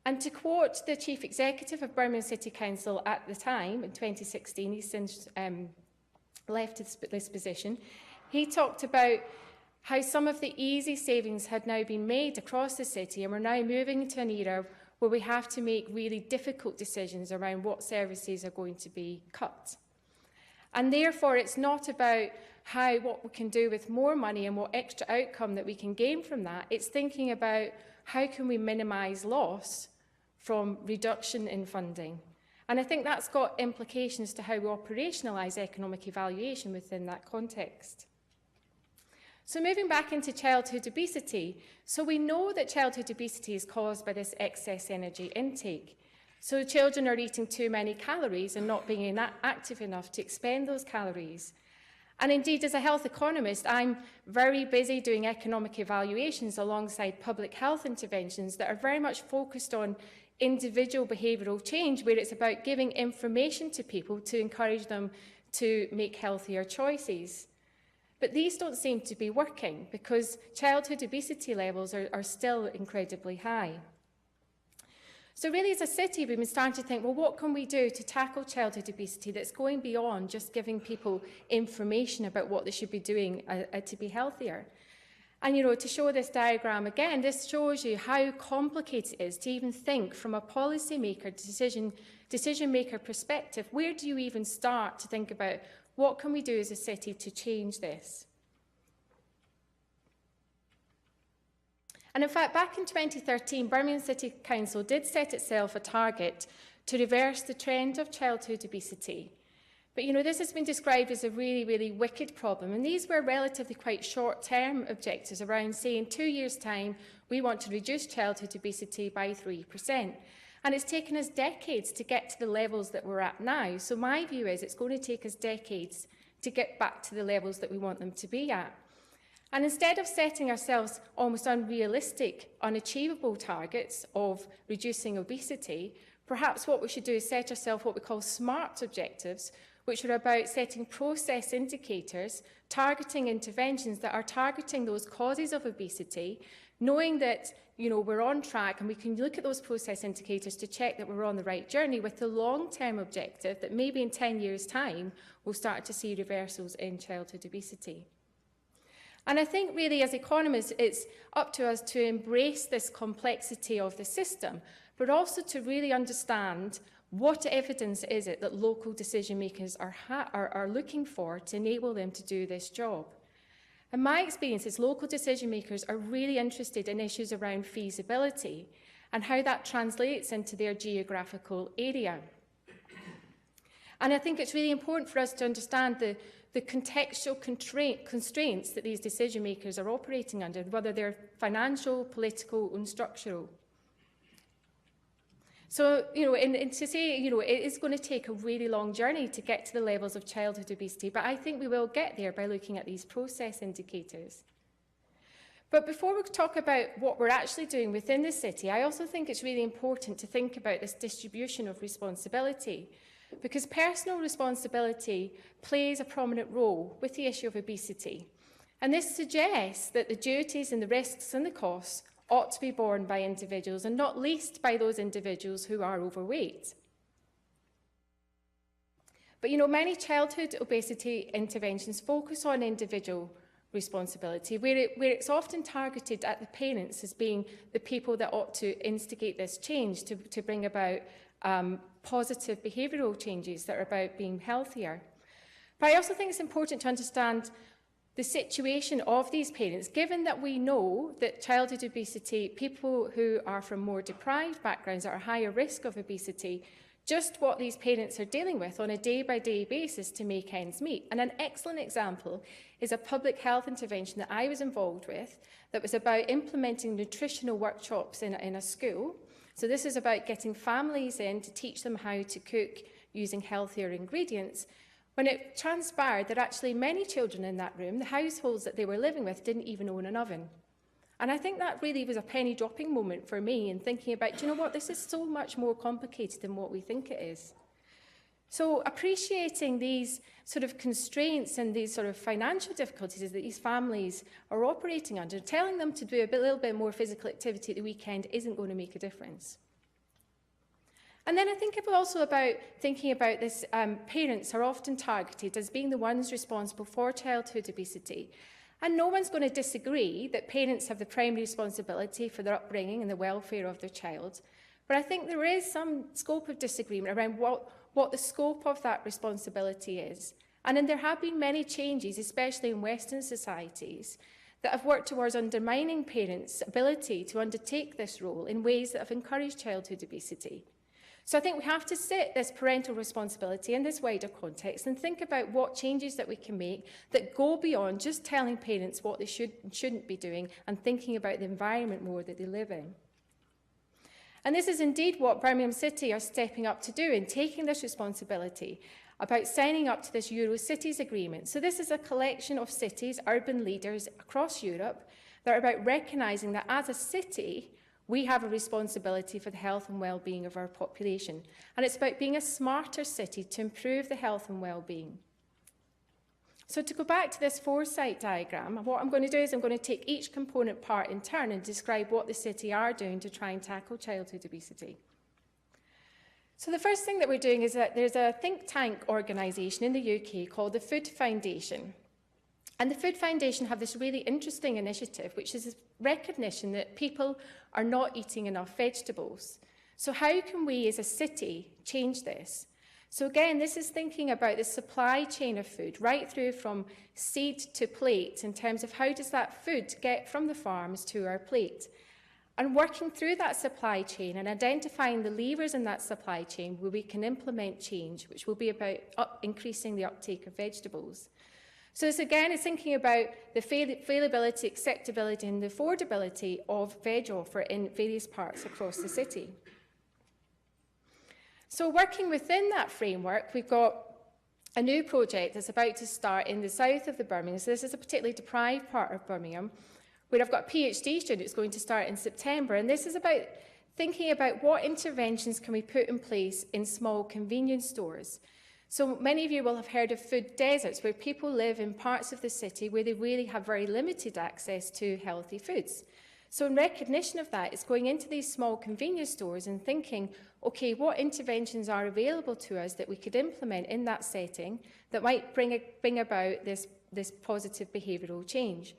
And to quote the Chief Executive of Birmingham City Council at the time, in 2016, he's since left this position, he talked about how some of the easy savings had now been made across the city, and we're now moving into an era where we have to make really difficult decisions around what services are going to be cut. And therefore, it's not about what we can do with more money and what extra outcome that we can gain from that. It's thinking about how can we minimise loss from reduction in funding. And I think that's got implications to how we operationalise economic evaluation within that context. So moving back into childhood obesity, so we know that childhood obesity is caused by this excess energy intake. So children are eating too many calories and not being active enough to expend those calories. And indeed, as a health economist, I'm very busy doing economic evaluations alongside public health interventions that are very much focused on individual behavioural change, where it's about giving information to people to encourage them to make healthier choices. But these don't seem to be working because childhood obesity levels are still incredibly high. So really, as a city, we've been starting to think, well, what can we do to tackle childhood obesity that's going beyond just giving people information about what they should be doing to be healthier? And, to show this diagram again, this shows you how complicated it is to even think from a policymaker, decision maker perspective. Where do you even start to think about what can we do as a city to change this? And in fact, back in 2013, Birmingham City Council did set itself a target to reverse the trend of childhood obesity. But, this has been described as a really, really wicked problem. And these were relatively quite short-term objectives around saying 2 years' time, we want to reduce childhood obesity by 3%. And it's taken us decades to get to the levels that we're at now. So my view is it's going to take us decades to get back to the levels that we want them to be at. And instead of setting ourselves almost unrealistic, unachievable targets of reducing obesity, perhaps what we should do is set ourselves what we call SMART objectives, which are about setting process indicators, targeting interventions that are targeting those causes of obesity, knowing that we're on track, and we can look at those process indicators to check that we're on the right journey with the long-term objective that maybe in 10 years' time we'll start to see reversals in childhood obesity. And I think really as economists it's up to us to embrace this complexity of the system, but also to really understand what evidence is it that local decision makers are looking for to enable them to do this job. And my experience is local decision makers are really interested in issues around feasibility and how that translates into their geographical area. And I think it's really important for us to understand the contextual constraints that these decision makers are operating under, whether they're financial, political, and structural. So, and to say, it is going to take a really long journey to get to the levels of childhood obesity, but I think we will get there by looking at these process indicators. But before we talk about what we're actually doing within the city, I also think it's really important to think about this distribution of responsibility, because personal responsibility plays a prominent role with the issue of obesity. And this suggests that the duties and the risks and the costs ought to be borne by individuals, and not least by those individuals who are overweight. But many childhood obesity interventions focus on individual responsibility, where it's often targeted at the parents as being the people that ought to instigate this change to bring about positive behavioural changes that are about being healthier. But I also think it's important to understand the situation of these parents, given that we know that childhood obesity, people who are from more deprived backgrounds are at higher risk of obesity, just what these parents are dealing with on a day-by-day basis to make ends meet. And an excellent example is a public health intervention that I was involved with that was about implementing nutritional workshops in a school. So this is about getting families in to teach them how to cook using healthier ingredients, when it transpired that actually many children in that room, the households that they were living with, didn't even own an oven. And I think that really was a penny dropping moment for me in thinking about, do you know what, this is so much more complicated than what we think it is. So appreciating these sort of constraints and these sort of financial difficulties that these families are operating under, telling them to do a little bit more physical activity at the weekend isn't going to make a difference. And then I think also about thinking about this, parents are often targeted as being the ones responsible for childhood obesity. And no one's going to disagree that parents have the primary responsibility for their upbringing and the welfare of their child. But I think there is some scope of disagreement around what the scope of that responsibility is. And then there have been many changes, especially in Western societies, that have worked towards undermining parents' ability to undertake this role in ways that have encouraged childhood obesity. So I think we have to sit this parental responsibility in this wider context and think about what changes that we can make that go beyond just telling parents what they should and shouldn't be doing and thinking about the environment more that they live in. And this is indeed what Birmingham City are stepping up to do in taking this responsibility about signing up to this Euro-Cities agreement. So this is a collection of cities, urban leaders across Europe that are about recognising that as a city, we have a responsibility for the health and well-being of our population. And it's about being a smarter city to improve the health and well-being. So to go back to this foresight diagram, what I'm going to do is I'm going to take each component part in turn and describe what the city are doing to try and tackle childhood obesity. So the first thing that we're doing is that there's a think tank organisation in the UK called the Food Foundation. And the Food Foundation have this really interesting initiative, which is a recognition that people are not eating enough vegetables. So how can we as a city change this? So again, this is thinking about the supply chain of food, right through from seed to plate, in terms of how does that food get from the farms to our plate. And working through that supply chain and identifying the levers in that supply chain where we can implement change, which will be about increasing the uptake of vegetables. So this again is thinking about the availability, acceptability and the affordability of veg offer in various parts across the city. So working within that framework, we've got a new project that's about to start in the south of the Birmingham. So this is a particularly deprived part of Birmingham, where I've got a PhD student who's going to start in September. And this is about thinking about what interventions can we put in place in small convenience stores. So many of you will have heard of food deserts, where people live in parts of the city where they really have very limited access to healthy foods. So in recognition of that, it's going into these small convenience stores and thinking, okay, what interventions are available to us that we could implement in that setting that might bring about this positive behavioural change.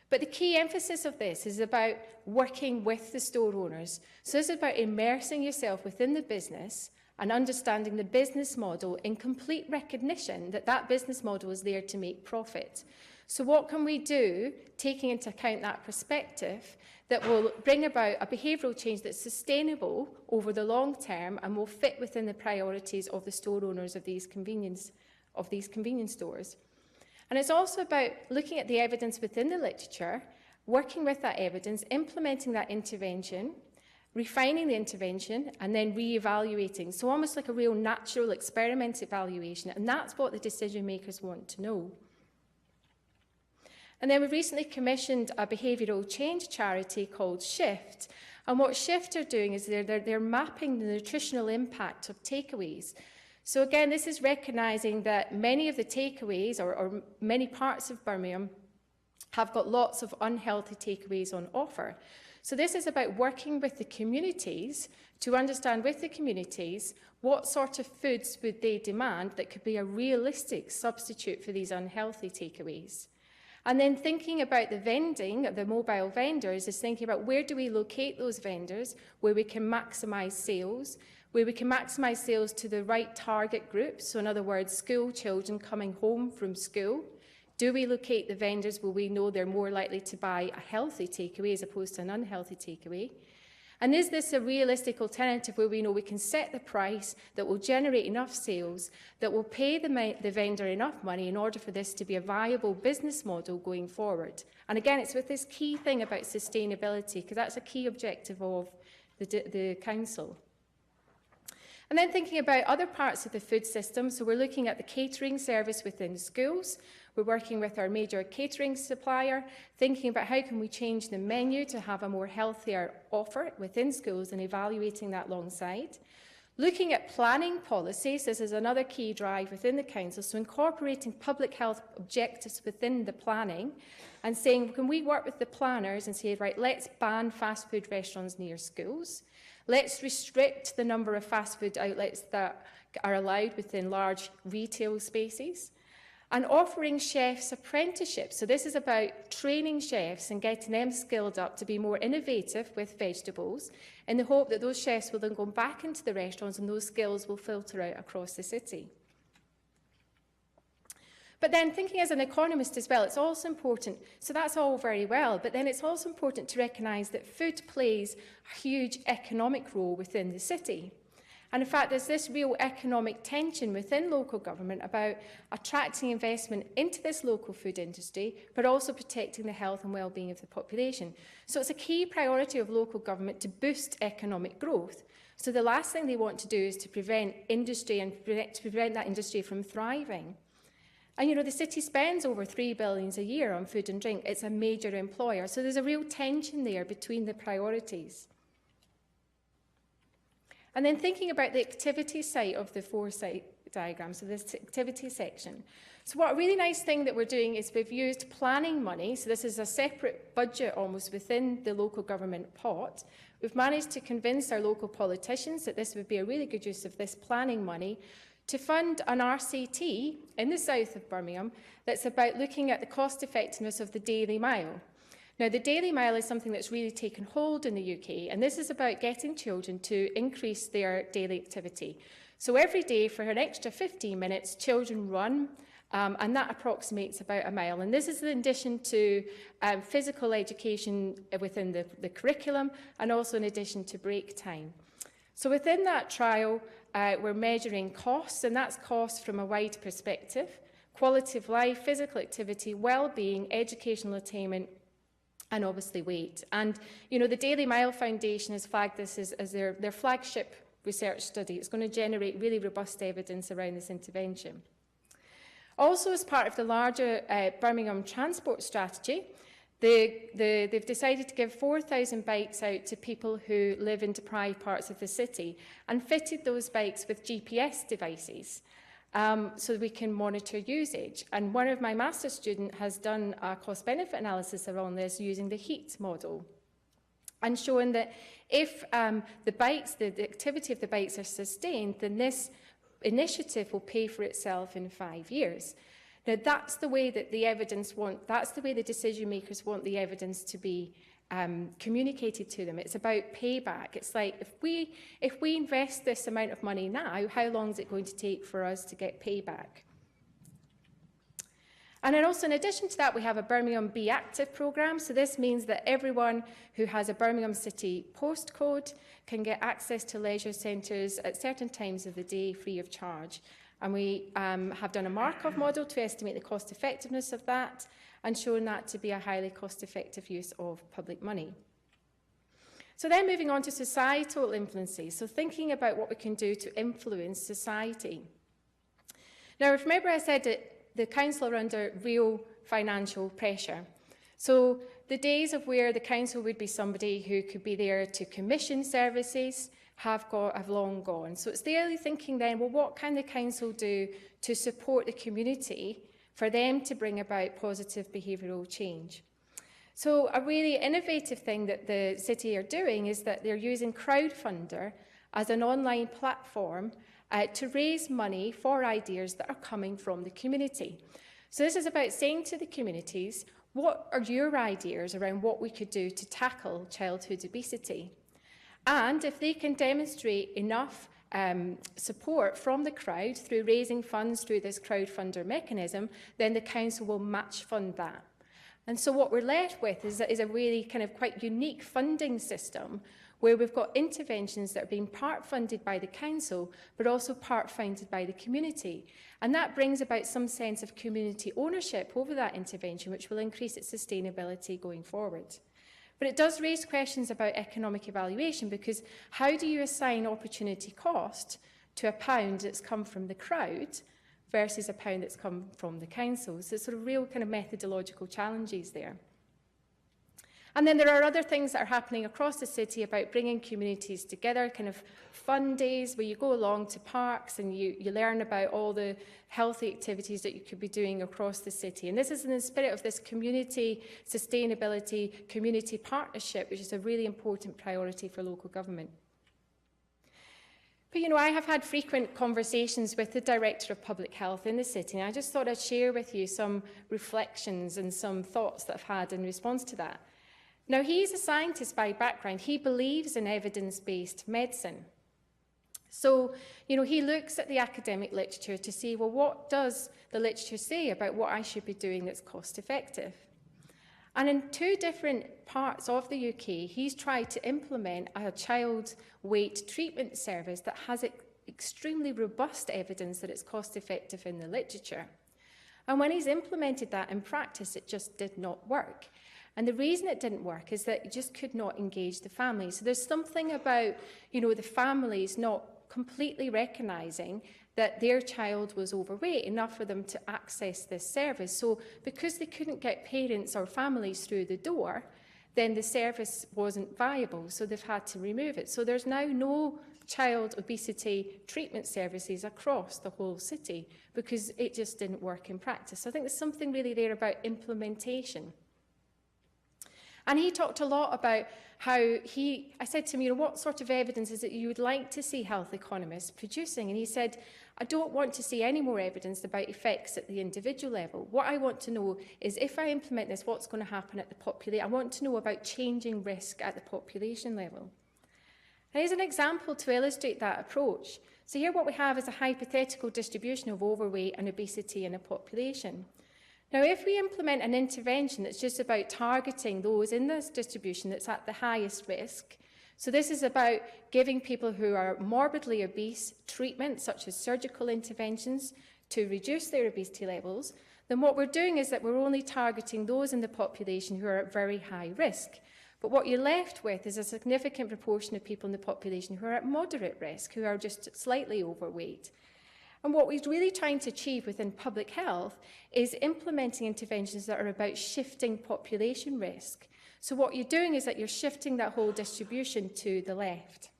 But the key emphasis of this is about working with the store owners. So this is about immersing yourself within the business and understanding the business model in complete recognition that that business model is there to make profit. So what can we do, taking into account that perspective, that will bring about a behavioural change that's sustainable over the long term and will fit within the priorities of the store owners of these convenience stores. And it's also about looking at the evidence within the literature, working with that evidence, implementing that intervention, refining the intervention, and then re-evaluating. So almost like a real natural experiment evaluation, and that's what the decision makers want to know. And then we recently commissioned a behavioural change charity called Shift. And what Shift are doing is they're mapping the nutritional impact of takeaways. So again, this is recognising that many of the takeaways, or many parts of Birmingham, have got lots of unhealthy takeaways on offer. So this is about working with the communities to understand with the communities what sort of foods would they demand that could be a realistic substitute for these unhealthy takeaways. And then thinking about the vending, the mobile vendors, is thinking about where do we locate those vendors where we can maximise sales, where we can maximise sales to the right target groups. So in other words, school children coming home from school. Do we locate the vendors where we know they're more likely to buy a healthy takeaway as opposed to an unhealthy takeaway? And is this a realistic alternative where we know we can set the price that will generate enough sales, that will pay the vendor enough money in order for this to be a viable business model going forward? And again, it's with this key thing about sustainability, because that's a key objective of the council. And then thinking about other parts of the food system, so we're looking at the catering service within schools. We're working with our major catering supplier, thinking about how can we change the menu to have a more healthier offer within schools and evaluating that alongside. Looking at planning policies, this is another key drive within the Council, so incorporating public health objectives within the planning and saying, can we work with the planners and say, right, let's ban fast food restaurants near schools. Let's restrict the number of fast food outlets that are allowed within large retail spaces. And offering chefs apprenticeships. So this is about training chefs and getting them skilled up to be more innovative with vegetables in the hope that those chefs will then go back into the restaurants and those skills will filter out across the city. But then thinking as an economist as well, it's also important, so that's all very well, but then it's also important to recognise that food plays a huge economic role within the city. And in fact, there's this real economic tension within local government about attracting investment into this local food industry, but also protecting the health and well-being of the population. So it's a key priority of local government to boost economic growth. So the last thing they want to do is to prevent industry and to prevent that industry from thriving. And, you know, the city spends over $3 billion a year on food and drink. It's a major employer. So there's a real tension there between the priorities. And then thinking about the activity side of the foresight diagram, so this activity section. So what a really nice thing that we're doing is we've used planning money, so this is a separate budget almost within the local government pot. We've managed to convince our local politicians that this would be a really good use of this planning money to fund an RCT in the south of Birmingham that's about looking at the cost effectiveness of the daily mile. Now, the Daily Mile is something that's really taken hold in the UK, and this is about getting children to increase their daily activity. So every day, for an extra 15 minutes, children run, and that approximates about a mile. And this is in addition to physical education within the curriculum, and also in addition to break time. So within that trial, we're measuring costs, and that's costs from a wide perspective: quality of life, physical activity, well-being, educational attainment, and obviously weight. And, you know, the Daily Mile Foundation has flagged this as their flagship research study. It's going to generate really robust evidence around this intervention. Also, as part of the larger Birmingham transport strategy, they've decided to give 4,000 bikes out to people who live in deprived parts of the city and fitted those bikes with GPS devices. So we can monitor usage. And one of my master's students has done a cost-benefit analysis around this using the HEAT model and showing that if the activity of the bikes are sustained, then this initiative will pay for itself in 5 years. Now, that's the way that that's the way the decision makers want the evidence to be communicated to them. It's about payback. It's like, if we invest this amount of money now, how long is it going to take for us to get payback? And then also, in addition to that, we have a Birmingham Be Active programme. So this means that everyone who has a Birmingham City postcode can get access to leisure centres at certain times of the day free of charge. And we have done a Markov model to estimate the cost effectiveness of that, and shown that to be a highly cost-effective use of public money. So then moving on to societal influences, so thinking about what we can do to influence society. Now, remember I said that the council are under real financial pressure. So the days of where the council would be somebody who could be there to commission services have long gone. So it's daily thinking then, well, what can the council do to support the community for them to bring about positive behavioural change? So a really innovative thing that the city are doing is that they're using Crowdfunder as an online platform to raise money for ideas that are coming from the community. So this is about saying to the communities, what are your ideas around what we could do to tackle childhood obesity? And if they can demonstrate enough support from the crowd through raising funds through this crowdfunder mechanism, then the council will match fund that. And so what we're left with is a really kind of quite unique funding system where we've got interventions that are being part funded by the council, but also part funded by the community. And that brings about some sense of community ownership over that intervention, which will increase its sustainability going forward. But it does raise questions about economic evaluation, because how do you assign opportunity cost to a pound that's come from the crowd versus £1 that's come from the council. So it's sort of real kind of methodological challenges there. And then there are other things that are happening across the city about bringing communities together, kind of fun days where you go along to parks and you learn about all the healthy activities that you could be doing across the city. And this is in the spirit of this community sustainability, community partnership, which is a really important priority for local government. But, you know, I have had frequent conversations with the Director of Public Health in the city, and I just thought I'd share with you some reflections and some thoughts that I've had in response to that. Now, he's a scientist by background. He believes in evidence-based medicine. So, you know, he looks at the academic literature to see, well, what does the literature say about what I should be doing that's cost-effective? And in 2 different parts of the UK, he's tried to implement a child weight treatment service that has extremely robust evidence that it's cost-effective in the literature. And when he's implemented that in practice, it just did not work. And the reason it didn't work is that it just could not engage the families. So there's something about, you know, the families not completely recognising that their child was overweight enough for them to access this service. So because they couldn't get parents or families through the door, then the service wasn't viable. So they've had to remove it. So there's now no child obesity treatment services across the whole city because it just didn't work in practice. So I think there's something really there about implementation. And he talked a lot about how I said to him, you know, what sort of evidence is it you would like to see health economists producing? And he said, I don't want to see any more evidence about effects at the individual level. What I want to know is if I implement this, what's going to happen at the population? I want to know about changing risk at the population level. And here's an example to illustrate that approach. So here what we have is a hypothetical distribution of overweight and obesity in a population. Now, if we implement an intervention that's just about targeting those in this distribution that's at the highest risk, so this is about giving people who are morbidly obese treatment, such as surgical interventions, to reduce their obesity levels, then what we're doing is that we're only targeting those in the population who are at very high risk. But what you're left with is a significant proportion of people in the population who are at moderate risk, who are just slightly overweight. And what we're really trying to achieve within public health is implementing interventions that are about shifting population risk. So what you're doing is that you're shifting that whole distribution to the left.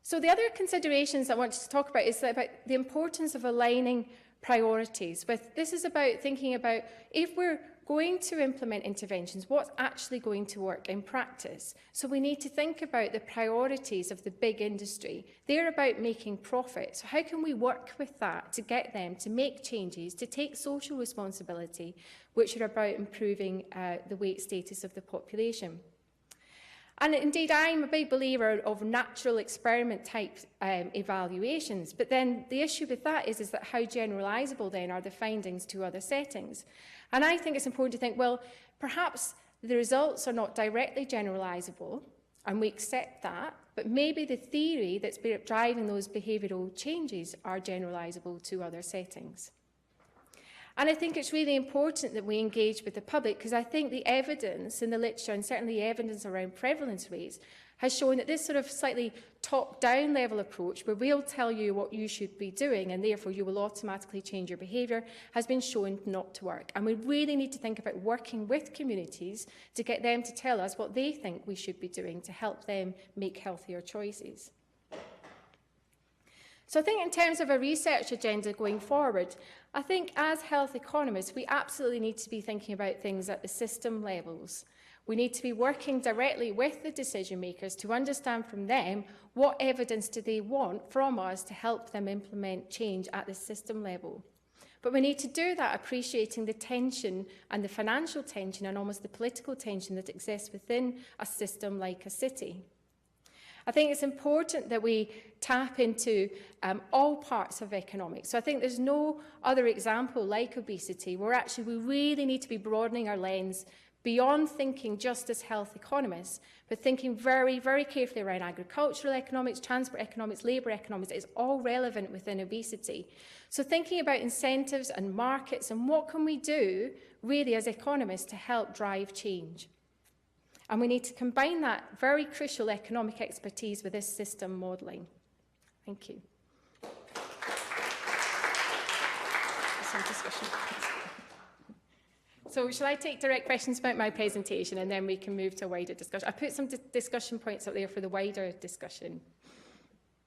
So the other considerations I want to talk about is about the importance of aligning priorities. This is about thinking about if we're going to implement interventions, what's actually going to work in practice. So we need to think about the priorities of the big industry. They're about making profit. So how can we work with that to get them to make changes, to take social responsibility, which are about improving the weight status of the population? And indeed, I'm a big believer of natural experiment type evaluations. But then the issue with that is that how generalisable then are the findings to other settings? And I think it's important to think, well, perhaps the results are not directly generalisable, and we accept that, but maybe the theory that's driving those behavioural changes are generalisable to other settings. And I think it's really important that we engage with the public, because I think the evidence in the literature, and certainly evidence around prevalence rates, has shown that this sort of slightly top-down level approach, where we'll tell you what you should be doing and therefore you will automatically change your behaviour, has been shown not to work. And we really need to think about working with communities to get them to tell us what they think we should be doing to help them make healthier choices. So I think in terms of a research agenda going forward, I think as health economists, we absolutely need to be thinking about things at the system levels. We need to be working directly with the decision makers to understand from them what evidence do they want from us to help them implement change at the system level. But we need to do that appreciating the tension and the financial tension and almost the political tension that exists within a system like a city. I think it's important that we tap into all parts of economics. So I think there's no other example like obesity where actually we really need to be broadening our lens beyond thinking just as health economists, but thinking very, very carefully around agricultural economics, transport economics, labour economics. It's all relevant within obesity. So thinking about incentives and markets and what can we do really as economists to help drive change. And we need to combine that very crucial economic expertise with this system modelling. Thank you. some discussion. So shall I take direct questions about my presentation and then we can move to a wider discussion? I put some discussion points up there for the wider discussion,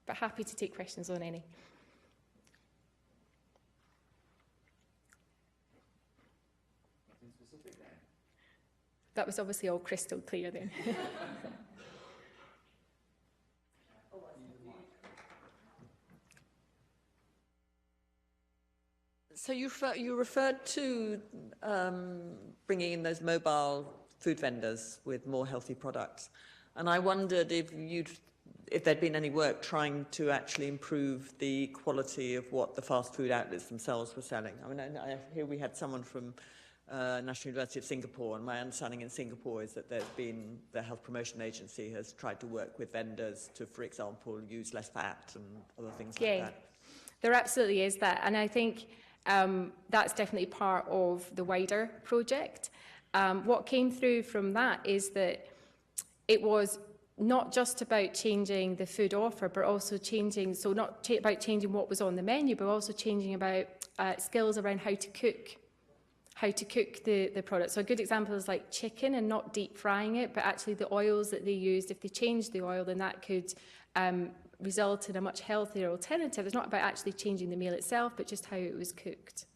but happy to take questions on any. That was obviously all crystal clear then. So you referred to bringing in those mobile food vendors with more healthy products, and I wondered if there'd been any work trying to actually improve the quality of what the fast food outlets themselves were selling. I mean, here we had someone from National University of Singapore, and my understanding in Singapore is that the Health Promotion Agency has tried to work with vendors to, for example, use less fat and other things like that. There absolutely is that, and I think that's definitely part of the wider project. What came through from that is that it was not just about changing the food offer, but also changing, so not about changing what was on the menu, but also changing about skills around how to cook the product. So a good example is like chicken, and not deep frying it, but actually the oils that they used, if they changed the oil, then that could result in a much healthier alternative. It's not about actually changing the meal itself, but just how it was cooked.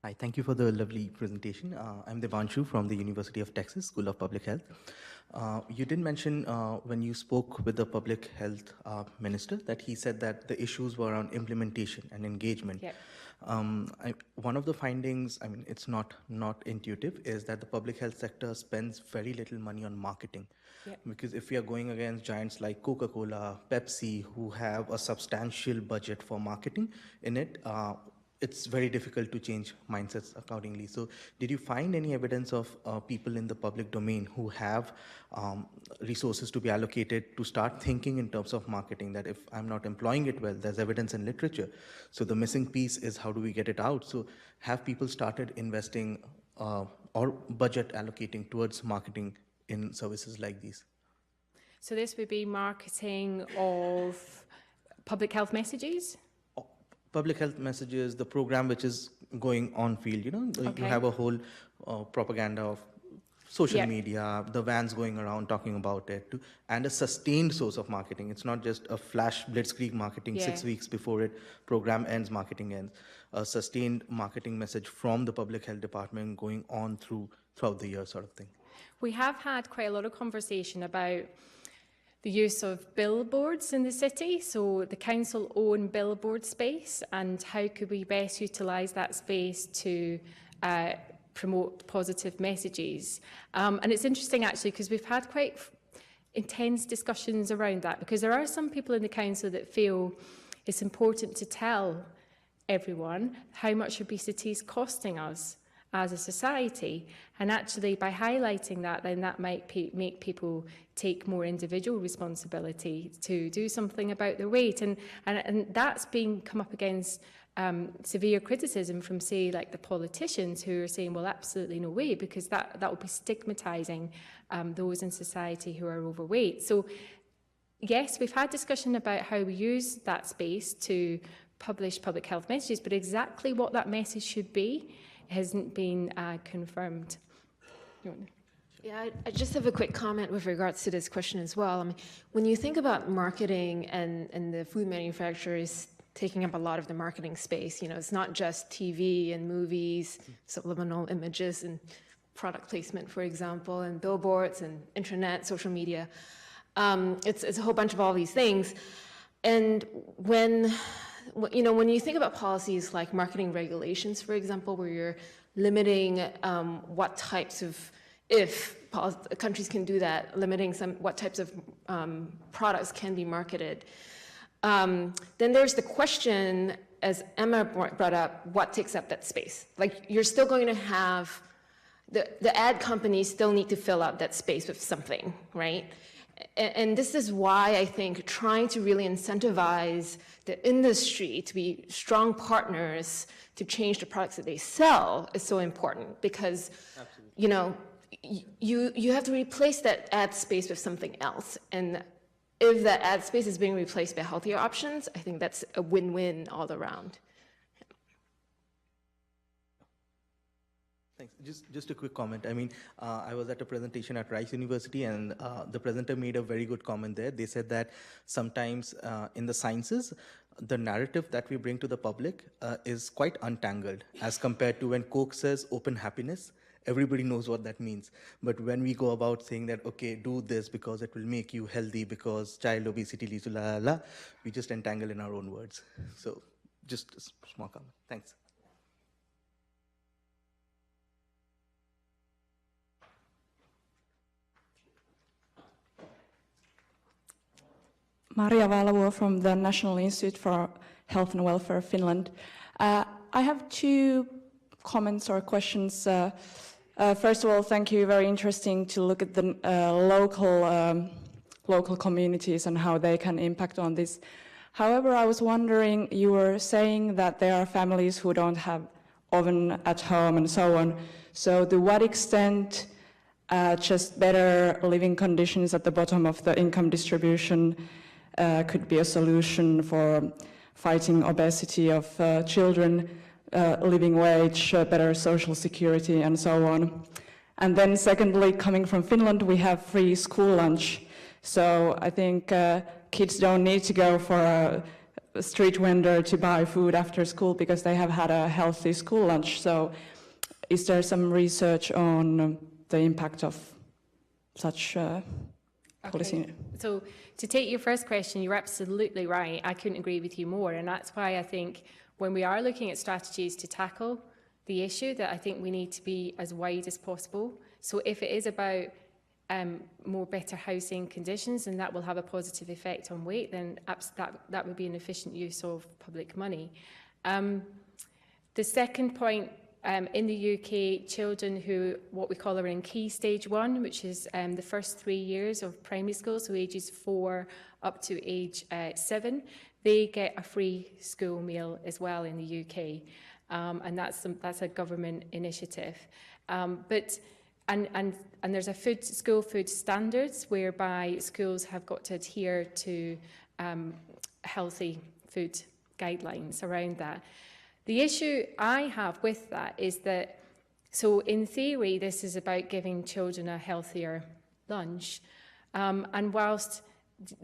Hi, thank you for the lovely presentation. I'm Devanshu from the University of Texas School of Public Health. You did mention when you spoke with the public health minister that he said that the issues were around implementation and engagement. Yep. One of the findings, I mean, it's not intuitive, is that the public health sector spends very little money on marketing. Yep. Because if we are going against giants like Coca-Cola, Pepsi, who have a substantial budget for marketing in it, it's very difficult to change mindsets accordingly. So did you find any evidence of people in the public domain who have resources to be allocated to start thinking in terms of marketing, that if I'm not employing it well, there's evidence in literature. So the missing piece is how do we get it out? So have people started investing or budget allocating towards marketing in services like these? So this would be marketing of public health messages? Public health messages, the program which is going on field, you know, Okay. you have a whole propaganda of social media, the vans going around talking about it, and a sustained source of marketing. It's not just a flash blitzkrieg marketing 6 weeks before it program ends, marketing ends. A sustained marketing message from the public health department going on throughout the year sort of thing. We have had quite a lot of conversation about the use of billboards in the city. So the council own billboard space, and how could we best utilise that space to promote positive messages. And it's interesting actually, because we've had quite intense discussions around that, because there are some people in the council that feel it's important to tell everyone how much obesity is costing us as a society, and actually by highlighting that, then that might make people take more individual responsibility to do something about their weight, and that's been come up against severe criticism from, say, like the politicians who are saying, well, absolutely no way, because that will be stigmatizing those in society who are overweight. So yes, we've had discussion about how we use that space to publish public health messages, but exactly what that message should be hasn't been confirmed. Yeah, I just have a quick comment with regards to this question as well. I mean, when you think about marketing and the food manufacturers taking up a lot of the marketing space, you know, it's not just TV and movies, subliminal images and product placement, for example, and billboards and internet, social media. It's a whole bunch of all these things. And when you think about policies like marketing regulations, for example, where you're limiting what types of, if countries can do that, limiting what types of products can be marketed, then there's the question, as Emma brought up, what takes up that space? Like, you're still going to have, the ad companies still need to fill out that space with something, right? And this is why I think trying to really incentivize the industry to be strong partners to change the products that they sell is so important, because you know, you have to replace that ad space with something else. And if that ad space is being replaced by healthier options, I think that's a win-win all around. Thanks. Just a quick comment. I mean, I was at a presentation at Rice University, and the presenter made a very good comment there. They said that sometimes in the sciences, the narrative that we bring to the public is quite untangled as compared to when Coke says open happiness. Everybody knows what that means. But when we go about saying that, okay, do this because it will make you healthy, because child obesity leads to la la la, we just entangle in our own words. So just a small comment. Thanks. Maria Valavo from the National Institute for Health and Welfare, Finland. I have two comments or questions. First of all, thank you. Very interesting to look at the local communities and how they can impact on this. However, I was wondering, you were saying that there are families who don't have oven at home and so on. So to what extent just better living conditions at the bottom of the income distribution could be a solution for fighting obesity of children, living wage, better social security, and so on. And then secondly, coming from Finland, we have free school lunch. So I think kids don't need to go for a street vendor to buy food after school because they have had a healthy school lunch. So is there some research on the impact of such policy? Okay. So to take your first question, you're absolutely right. I couldn't agree with you more. And that's why I think when we are looking at strategies to tackle the issue, that I think we need to be as wide as possible. So if it is about more better housing conditions, and that will have a positive effect on weight, then that would be an efficient use of public money. The second point, in the UK, children who, what we call are in key stage 1, which is the first 3 years of primary school, so ages 4 up to age 7, they get a free school meal as well in the UK, and that's a government initiative. And there's a school food standards whereby schools have got to adhere to healthy food guidelines around that. The issue I have with that is that, so in theory, this is about giving children a healthier lunch, and whilst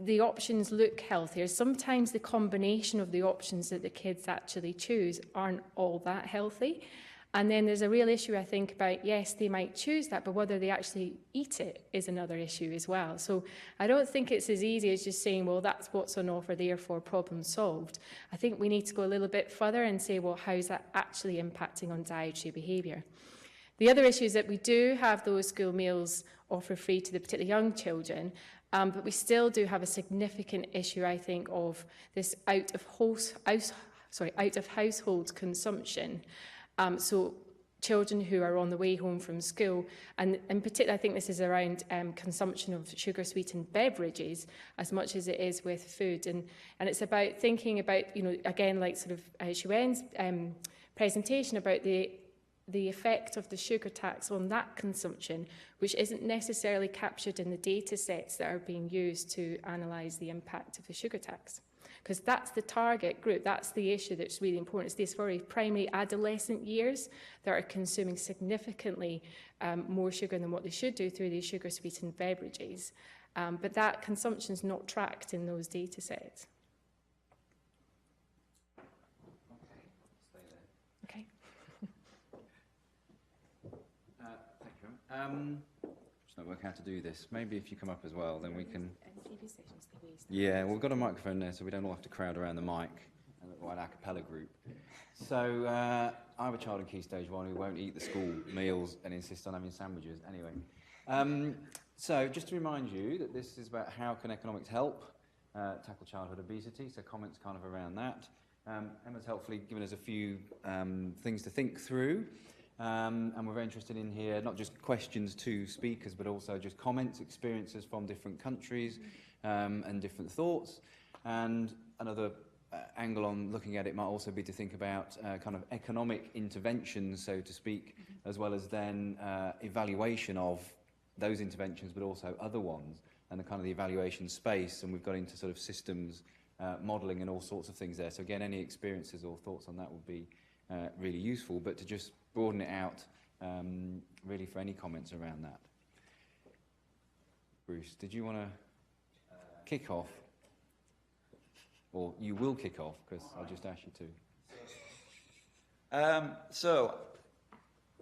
the options look healthier, sometimes the combination of the options that the kids actually choose aren't all that healthy. And then there's a real issue, I think, about, yes, they might choose that, but whether they actually eat it is another issue as well. So I don't think it's as easy as just saying, well, that's what's on offer, therefore problem solved. I think we need to go a little bit further and say, well, how is that actually impacting on dietary behaviour? The other issue is that we do have those school meals offered free to the particularly young children, but we still do have a significant issue, I think, of this out of household consumption. So children who are on the way home from school, and in particular, I think this is around consumption of sugar-sweetened beverages as much as it is with food. And it's about thinking about, you know, again, like sort of Xuan's presentation about the effect of the sugar tax on that consumption, which isn't necessarily captured in the data sets that are being used to analyse the impact of the sugar tax. Because that's the target group, that's the issue that's really important. It's these very primary adolescent years that are consuming significantly more sugar than what they should do through these sugar-sweetened beverages. But that consumption is not tracked in those data sets. Okay. Thank you. Just not work out how to do this. Maybe if you come up as well, then we can. Yeah, well, we've got a microphone there, so we don't all have to crowd around the mic, or an a cappella group. So I have a child in Key Stage 1 who won't eat the school meals and insists on having sandwiches. Anyway, so just to remind you that this is about how can economics help tackle childhood obesity. So comments kind of around that. Emma's helpfully given us a few things to think through. And we're very interested in here, not just questions to speakers, but also just comments, experiences from different countries, and different thoughts. And another angle on looking at it might also be to think about kind of economic interventions, so to speak, as well as then evaluation of those interventions, but also other ones, and the kind of the evaluation space. And we've got into sort of systems modelling and all sorts of things there. So again, any experiences or thoughts on that would be really useful, but to just broaden it out really for any comments around that. Bruce, did you want to kick off? Or you will kick off, because I'll just ask you to. So,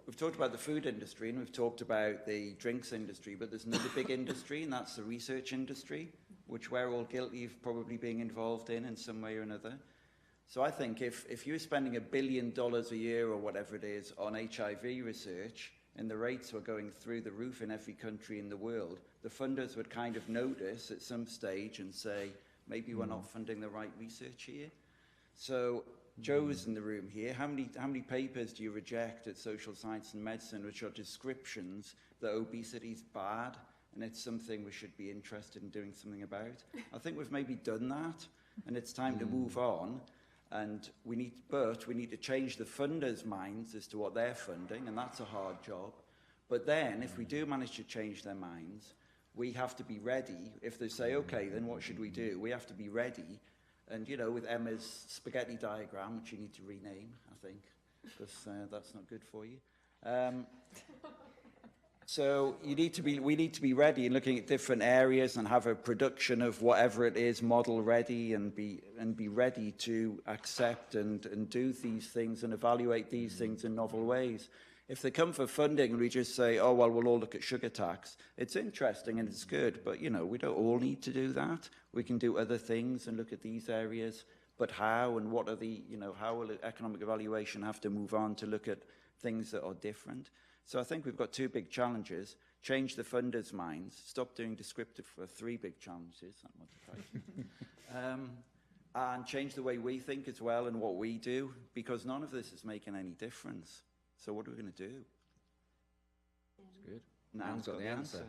we've talked about the food industry and we've talked about the drinks industry, but there's another big industry, and that's the research industry, which we're all guilty of probably being involved in some way or another. So I think if you're spending $1 billion a year or whatever it is on HIV research, and the rates were going through the roof in every country in the world, the funders would kind of notice at some stage and say, maybe we're not funding the right research here. So Joe's in the room here. How many papers do you reject at Social Science and Medicine which are descriptions that obesity is bad and it's something we should be interested in doing something about? I think we've maybe done that, and it's time to move on. And we need to change the funders' minds as to what they're funding, and that's a hard job. But then, if we do manage to change their minds, we have to be ready. If they say, okay, then what should we do? We have to be ready. And, you know, with Emma's spaghetti diagram, which you need to rename, I think, because that's not good for you. So we need to be ready and looking at different areas and have a production of whatever it is, model ready, and be ready to accept and do these things and evaluate these things in novel ways. If they come for funding and we just say, oh, well, we'll all look at sugar tax, it's interesting and it's good, but, you know, we don't all need to do that. We can do other things and look at these areas, but how and what are the, you know, how will economic evaluation have to move on to look at things that are different? So I think we've got two big challenges: change the funders' minds, stop doing descriptive for three big challenges, and change the way we think as well and what we do, because none of this is making any difference. So what are we going to do? That's good. Now got the answer.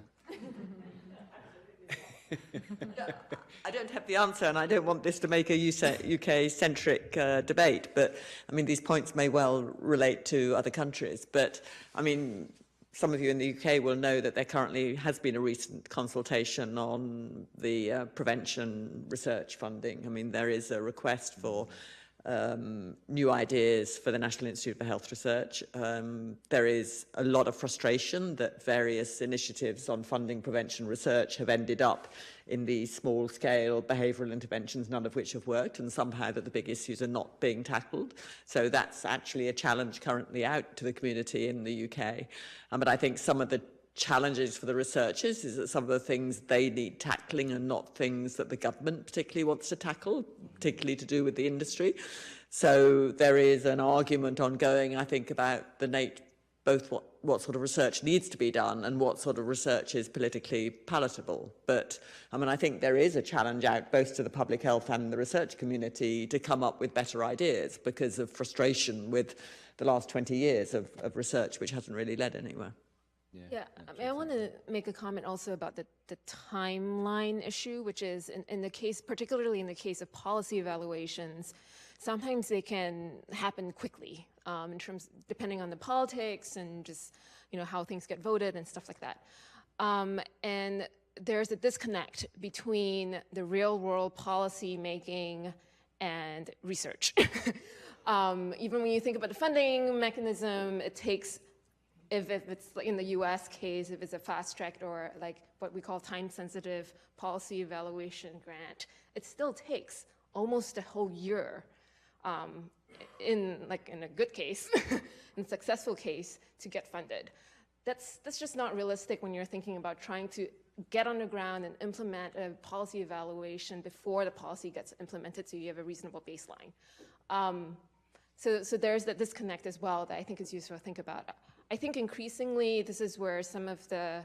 I don't have the answer, and I don't want this to make a UK-centric debate, but, I mean, these points may well relate to other countries. But, I mean, some of you in the UK will know that there currently has been a recent consultation on the prevention research funding. I mean, there is a request for new ideas for the National Institute for Health Research. There is a lot of frustration that various initiatives on funding prevention research have ended up in these small-scale behavioural interventions, none of which have worked, and somehow that the big issues are not being tackled. So that's actually a challenge currently out to the community in the UK. But I think some of the challenges for the researchers is that some of the things they need tackling are not things that the government particularly wants to tackle, particularly to do with the industry. So there is an argument ongoing, I think, about both what sort of research needs to be done and what sort of research is politically palatable. But, I mean, I think there is a challenge out both to the public health and the research community to come up with better ideas because of frustration with the last 20 years of research which hasn't really led anywhere. Yeah, I mean, I want to make a comment also about the timeline issue, which is in the case, particularly in the case of policy evaluations, sometimes they can happen quickly in terms, depending on the politics and just, you know, how things get voted and stuff like that. And there's a disconnect between the real world policy making and research. Even when you think about the funding mechanism, it takes, if it's in the US case, if it's a fast-tracked or like what we call time-sensitive policy evaluation grant, it still takes almost a whole year in a good case, in successful case, to get funded. That's just not realistic when you're thinking about trying to get on the ground and implement a policy evaluation before the policy gets implemented so you have a reasonable baseline. So there's that disconnect as well that I think is useful to think about. I think increasingly this is where some of the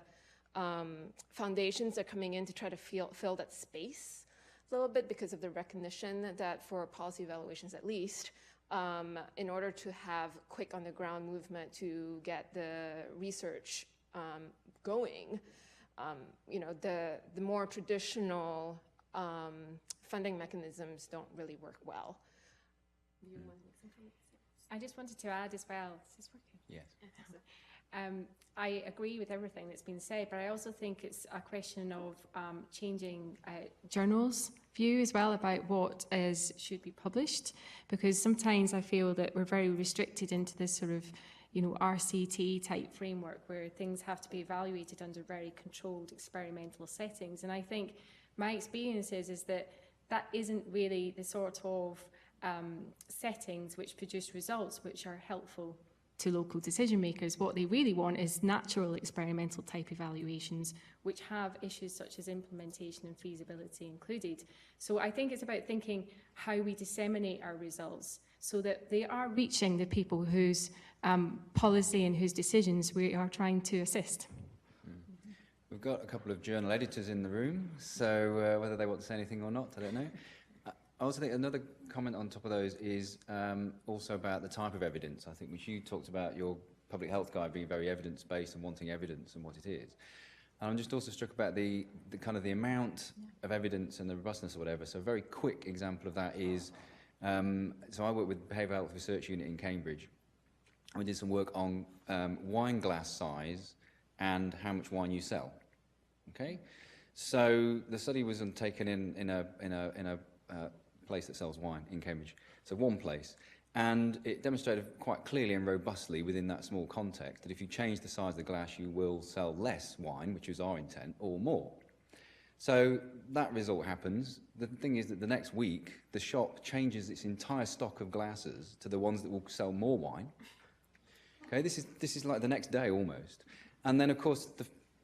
foundations are coming in to try to fill that space a little bit because of the recognition that for policy evaluations at least, in order to have quick on-the-ground movement to get the research going. The more traditional funding mechanisms don't really work well. Do you want to make some comments? I just wanted to add as well. Is this working? Yes. I agree with everything that's been said, but I also think it's a question of changing journals' view as well about what should be published, because sometimes I feel that we're very restricted into this sort of RCT type framework where things have to be evaluated under very controlled experimental settings. And I think my experience is that isn't really the sort of settings which produce results which are helpful to local decision makers. What they really want is natural experimental type evaluations which have issues such as implementation and feasibility included. So I think it's about thinking how we disseminate our results so that they are reaching the people whose policy and whose decisions we are trying to assist. We've got a couple of journal editors in the room, so whether they want to say anything or not, I don't know. I also think another comment on top of those is also about the type of evidence. I think which you talked about your public health guide being very evidence-based and wanting evidence and what it is. And I'm just also struck about the kind of the amount of evidence and the robustness or whatever. So a very quick example of that is, so I work with the Behavioural Health Research Unit in Cambridge. We did some work on wine glass size and how much wine you sell. Okay, so the study was undertaken in a place that sells wine in Cambridge. So one place, and it demonstrated quite clearly and robustly within that small context that if you change the size of the glass, you will sell less wine, which was our intent, or more. So that result happens. The thing is that the next week, the shop changes its entire stock of glasses to the ones that will sell more wine. Okay, this is like the next day almost. And then, of course,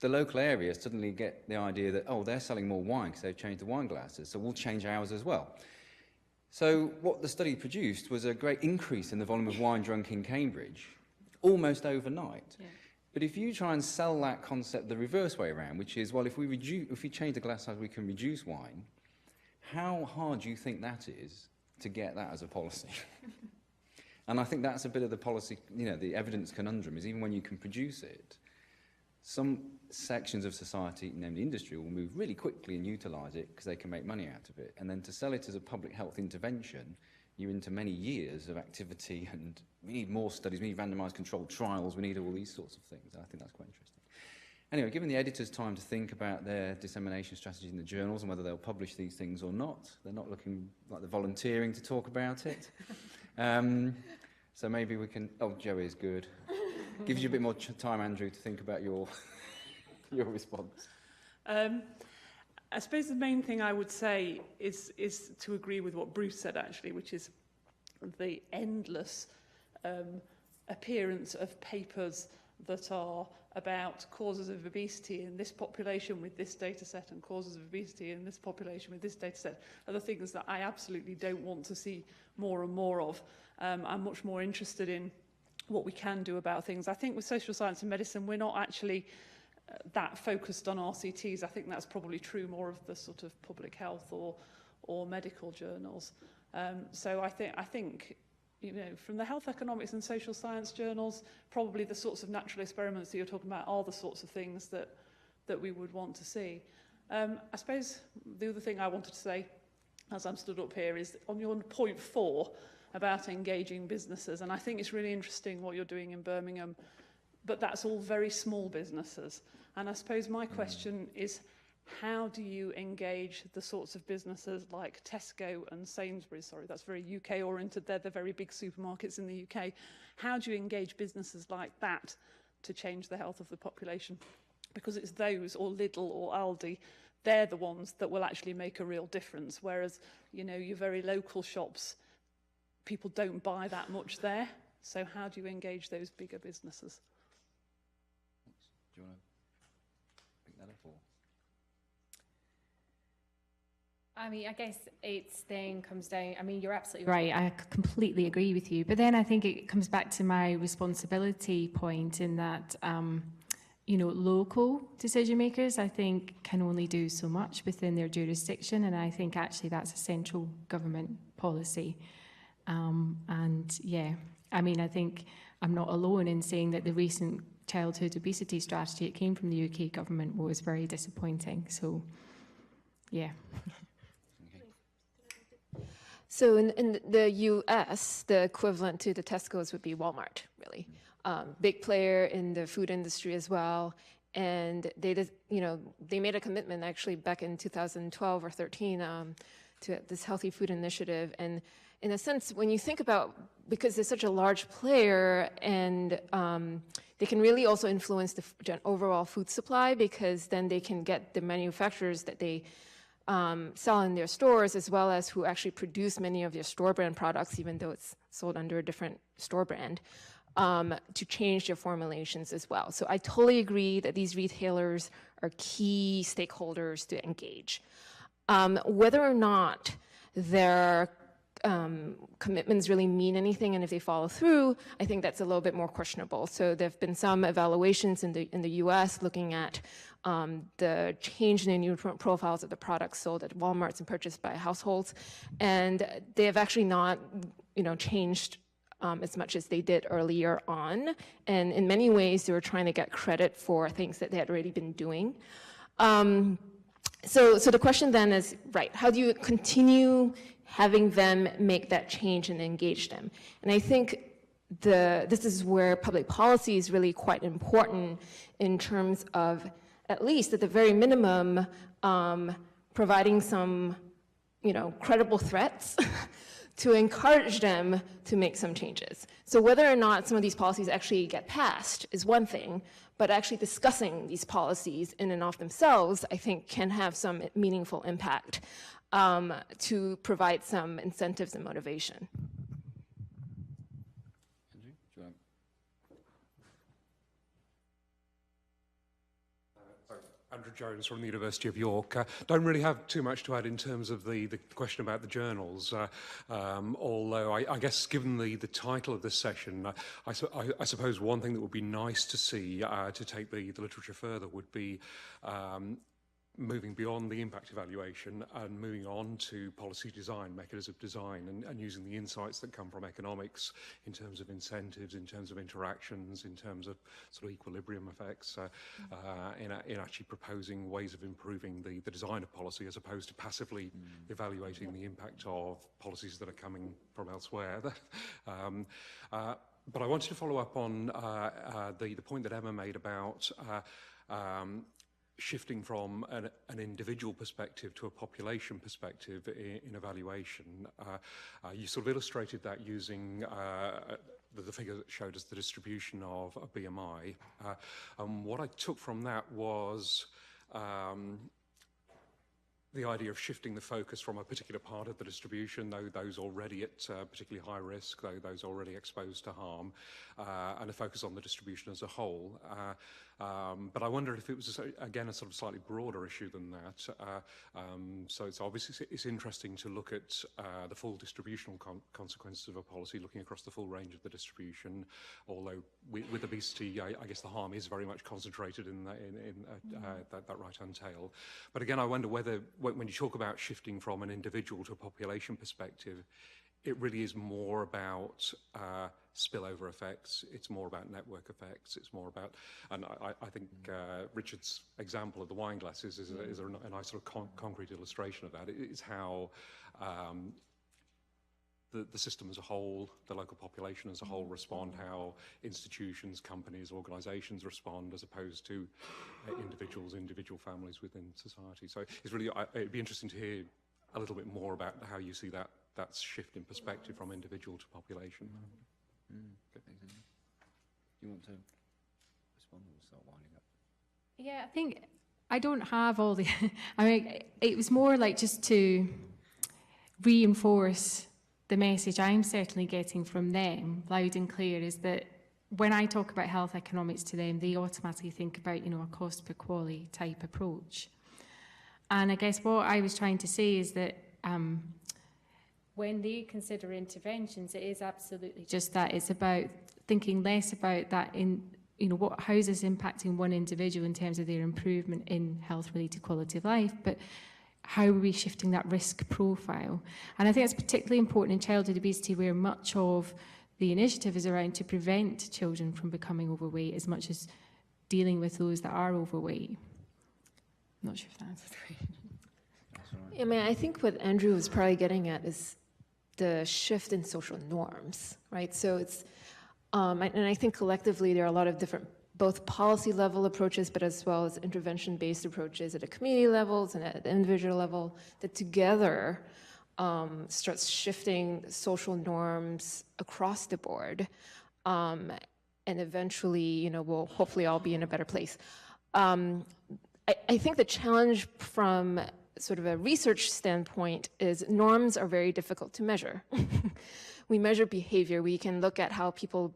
the local area suddenly get the idea that, oh, they're selling more wine because they've changed the wine glasses, so we'll change ours as well. So what the study produced was a great increase in the volume of wine drunk in Cambridge, almost overnight. Yeah. But if you try and sell that concept the reverse way around, which is, well, if we change the glass size, we can reduce wine, how hard do you think that is to get that as a policy? And I think that's a bit of the policy, the evidence conundrum, is even when you can produce it, some sections of society, namely industry, will move really quickly and utilise it because they can make money out of it. And then to sell it as a public health intervention, you're into many years of activity, and we need more studies, we need randomised controlled trials, we need all these sorts of things. I think that's quite interesting. Anyway, giving the editors time to think about their dissemination strategies in the journals and whether they'll publish these things or not. They're not looking like they're volunteering to talk about it. So maybe we can... Oh, Joey is good. Gives you a bit more time, Andrew, to think about your response. I suppose the main thing I would say is to agree with what Bruce said, actually, which is the endless appearance of papers that are about causes of obesity in this population with this data set and causes of obesity in this population with this data set are the things that I absolutely don't want to see more and more of. I'm much more interested in what we can do about things. I think with social science and medicine, we're not actually that focused on RCTs. I think that's probably true more of the sort of public health or medical journals. So I think from the health economics and social science journals, probably the sorts of natural experiments that you're talking about are the sorts of things that we would want to see. I suppose the other thing I wanted to say, as I'm stood up here, is on your point 4 about engaging businesses. And I think it's really interesting what you're doing in Birmingham, but that's all very small businesses. And I suppose my question is, how do you engage the sorts of businesses like Tesco and Sainsbury's? Sorry, that's very UK-oriented. They're the very big supermarkets in the UK. How do you engage businesses like that to change the health of the population? Because it's those, or Lidl or Aldi, they're the ones that will actually make a real difference. Whereas, your very local shops, people don't buy that much there. So how do you engage those bigger businesses? Do you want to pick that up? Or? I mean, I guess it's then comes down, you're absolutely right. I completely agree with you. But then I think it comes back to my responsibility point in that, local decision makers, I think, can only do so much within their jurisdiction. And I think actually that's a central government policy. And yeah, I mean, I think I'm not alone in saying that the recent childhood obesity strategy, it came from the UK government, was very disappointing. So, yeah. So in the US, the equivalent to the Tesco's would be Walmart, really. Big player in the food industry as well. And they did, they made a commitment actually back in 2012 or 13 to this healthy food initiative. And in a sense, when you think about, because they're such a large player and they can really also influence the overall food supply, because then they can get the manufacturers that they sell in their stores, as well as who actually produce many of their store brand products, even though it's sold under a different store brand, to change their formulations as well. So I totally agree that these retailers are key stakeholders to engage. Whether or not their commitments really mean anything, and if they follow through, I think that's a little bit more questionable. So there have been some evaluations in the U.S. looking at the change in the nutrient profiles of the products sold at Walmarts and purchased by households, and they have actually not, changed as much as they did earlier on. And in many ways, they were trying to get credit for things that they had already been doing. So the question then is, right, how do you continue having them make that change and engage them? And I think this is where public policy is really quite important in terms of, at least at the very minimum, providing some, credible threats to encourage them to make some changes. So whether or not some of these policies actually get passed is one thing, but actually discussing these policies in and of themselves, I think, can have some meaningful impact to provide some incentives and motivation. Andrew Jones from the University of York. Don't really have too much to add in terms of the question about the journals, although I guess given the title of this session, I suppose one thing that would be nice to see to take the literature further would be moving beyond the impact evaluation and moving on to policy design, mechanism design, and using the insights that come from economics in terms of incentives, in terms of interactions, in terms of sort of equilibrium effects, in actually proposing ways of improving the design of policy, as opposed to passively evaluating the impact of policies that are coming from elsewhere. But I wanted to follow up on the point that Emma made about shifting from an individual perspective to a population perspective in evaluation. You sort of illustrated that using the figure that showed us the distribution of a BMI. What I took from that was the idea of shifting the focus from a particular part of the distribution, those already at particularly high risk, those already exposed to harm, and a focus on the distribution as a whole. But I wondered if it was, again, a sort of slightly broader issue than that. So it's obviously it's interesting to look at the full distributional consequences of a policy, looking across the full range of the distribution, although with obesity, I guess the harm is very much concentrated in that right-hand tail. But again, I wonder whether, when you talk about shifting from an individual to a population perspective, it really is more about spillover effects, it's more about network effects, it's more about, and I think Richard's example of the wine glasses is a nice sort of concrete illustration of that. It's how the system as a whole, the local population as a whole respond, how institutions, companies, organisations respond, as opposed to individual families within society. So it's really, it'd be interesting to hear a little bit more about how you see that shift in perspective from individual to population. Do you want to respond or start winding up? Yeah, I think I don't have all the... I mean, it was more like just to reinforce the message I'm certainly getting from them, loud and clear, is that when I talk about health economics to them, they automatically think about, a cost per quality type approach. And I guess what I was trying to say is that when they consider interventions, it is absolutely just that. It's about thinking less about that how is this impacting one individual in terms of their improvement in health-related quality of life, but how are we shifting that risk profile? And I think it's particularly important in childhood obesity, where much of the initiative is around to prevent children from becoming overweight as much as dealing with those that are overweight. I'm not sure if that answers the question. I mean, I think what Andrew was probably getting at is the shift in social norms, right? So it's, and I think collectively there are a lot of different, both policy level approaches, but as well as intervention-based approaches at a community levels and at the individual level that together starts shifting social norms across the board, and eventually, you know, we'll hopefully all be in a better place. I think the challenge from sort of a research standpoint is norms are very difficult to measure. We measure behavior. We can look at how people,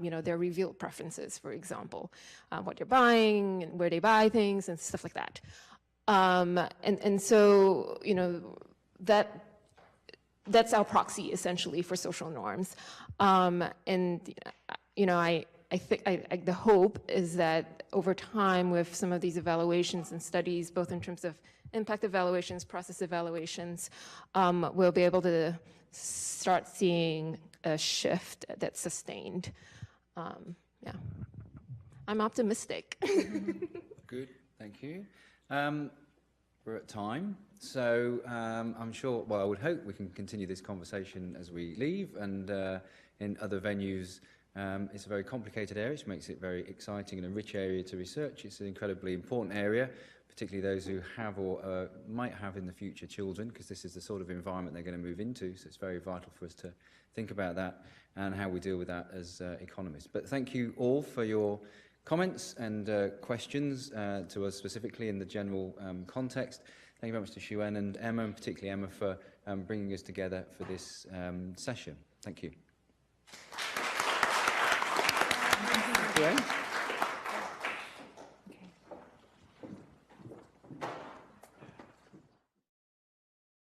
you know, their revealed preferences, for example, what they're buying and where they buy things and stuff like that. And so, you know, that's our proxy essentially for social norms. And, you know, I think the hope is that over time with some of these evaluations and studies, both in terms of impact evaluations, process evaluations, we'll be able to start seeing a shift that's sustained. Yeah, I'm optimistic. Good, thank you. We're at time, so I'm sure, well, I would hope we can continue this conversation as we leave and in other venues. It's a very complicated area, which makes it very exciting and a rich area to research. It's an incredibly important area, particularly those who have or might have in the future children, because this is the sort of environment they're going to move into. So it's very vital for us to think about that and how we deal with that as economists. But thank you all for your comments and questions to us specifically in the general context. Thank you very much to Xu-En and Emma, and particularly Emma, for bringing us together for this session. Thank you.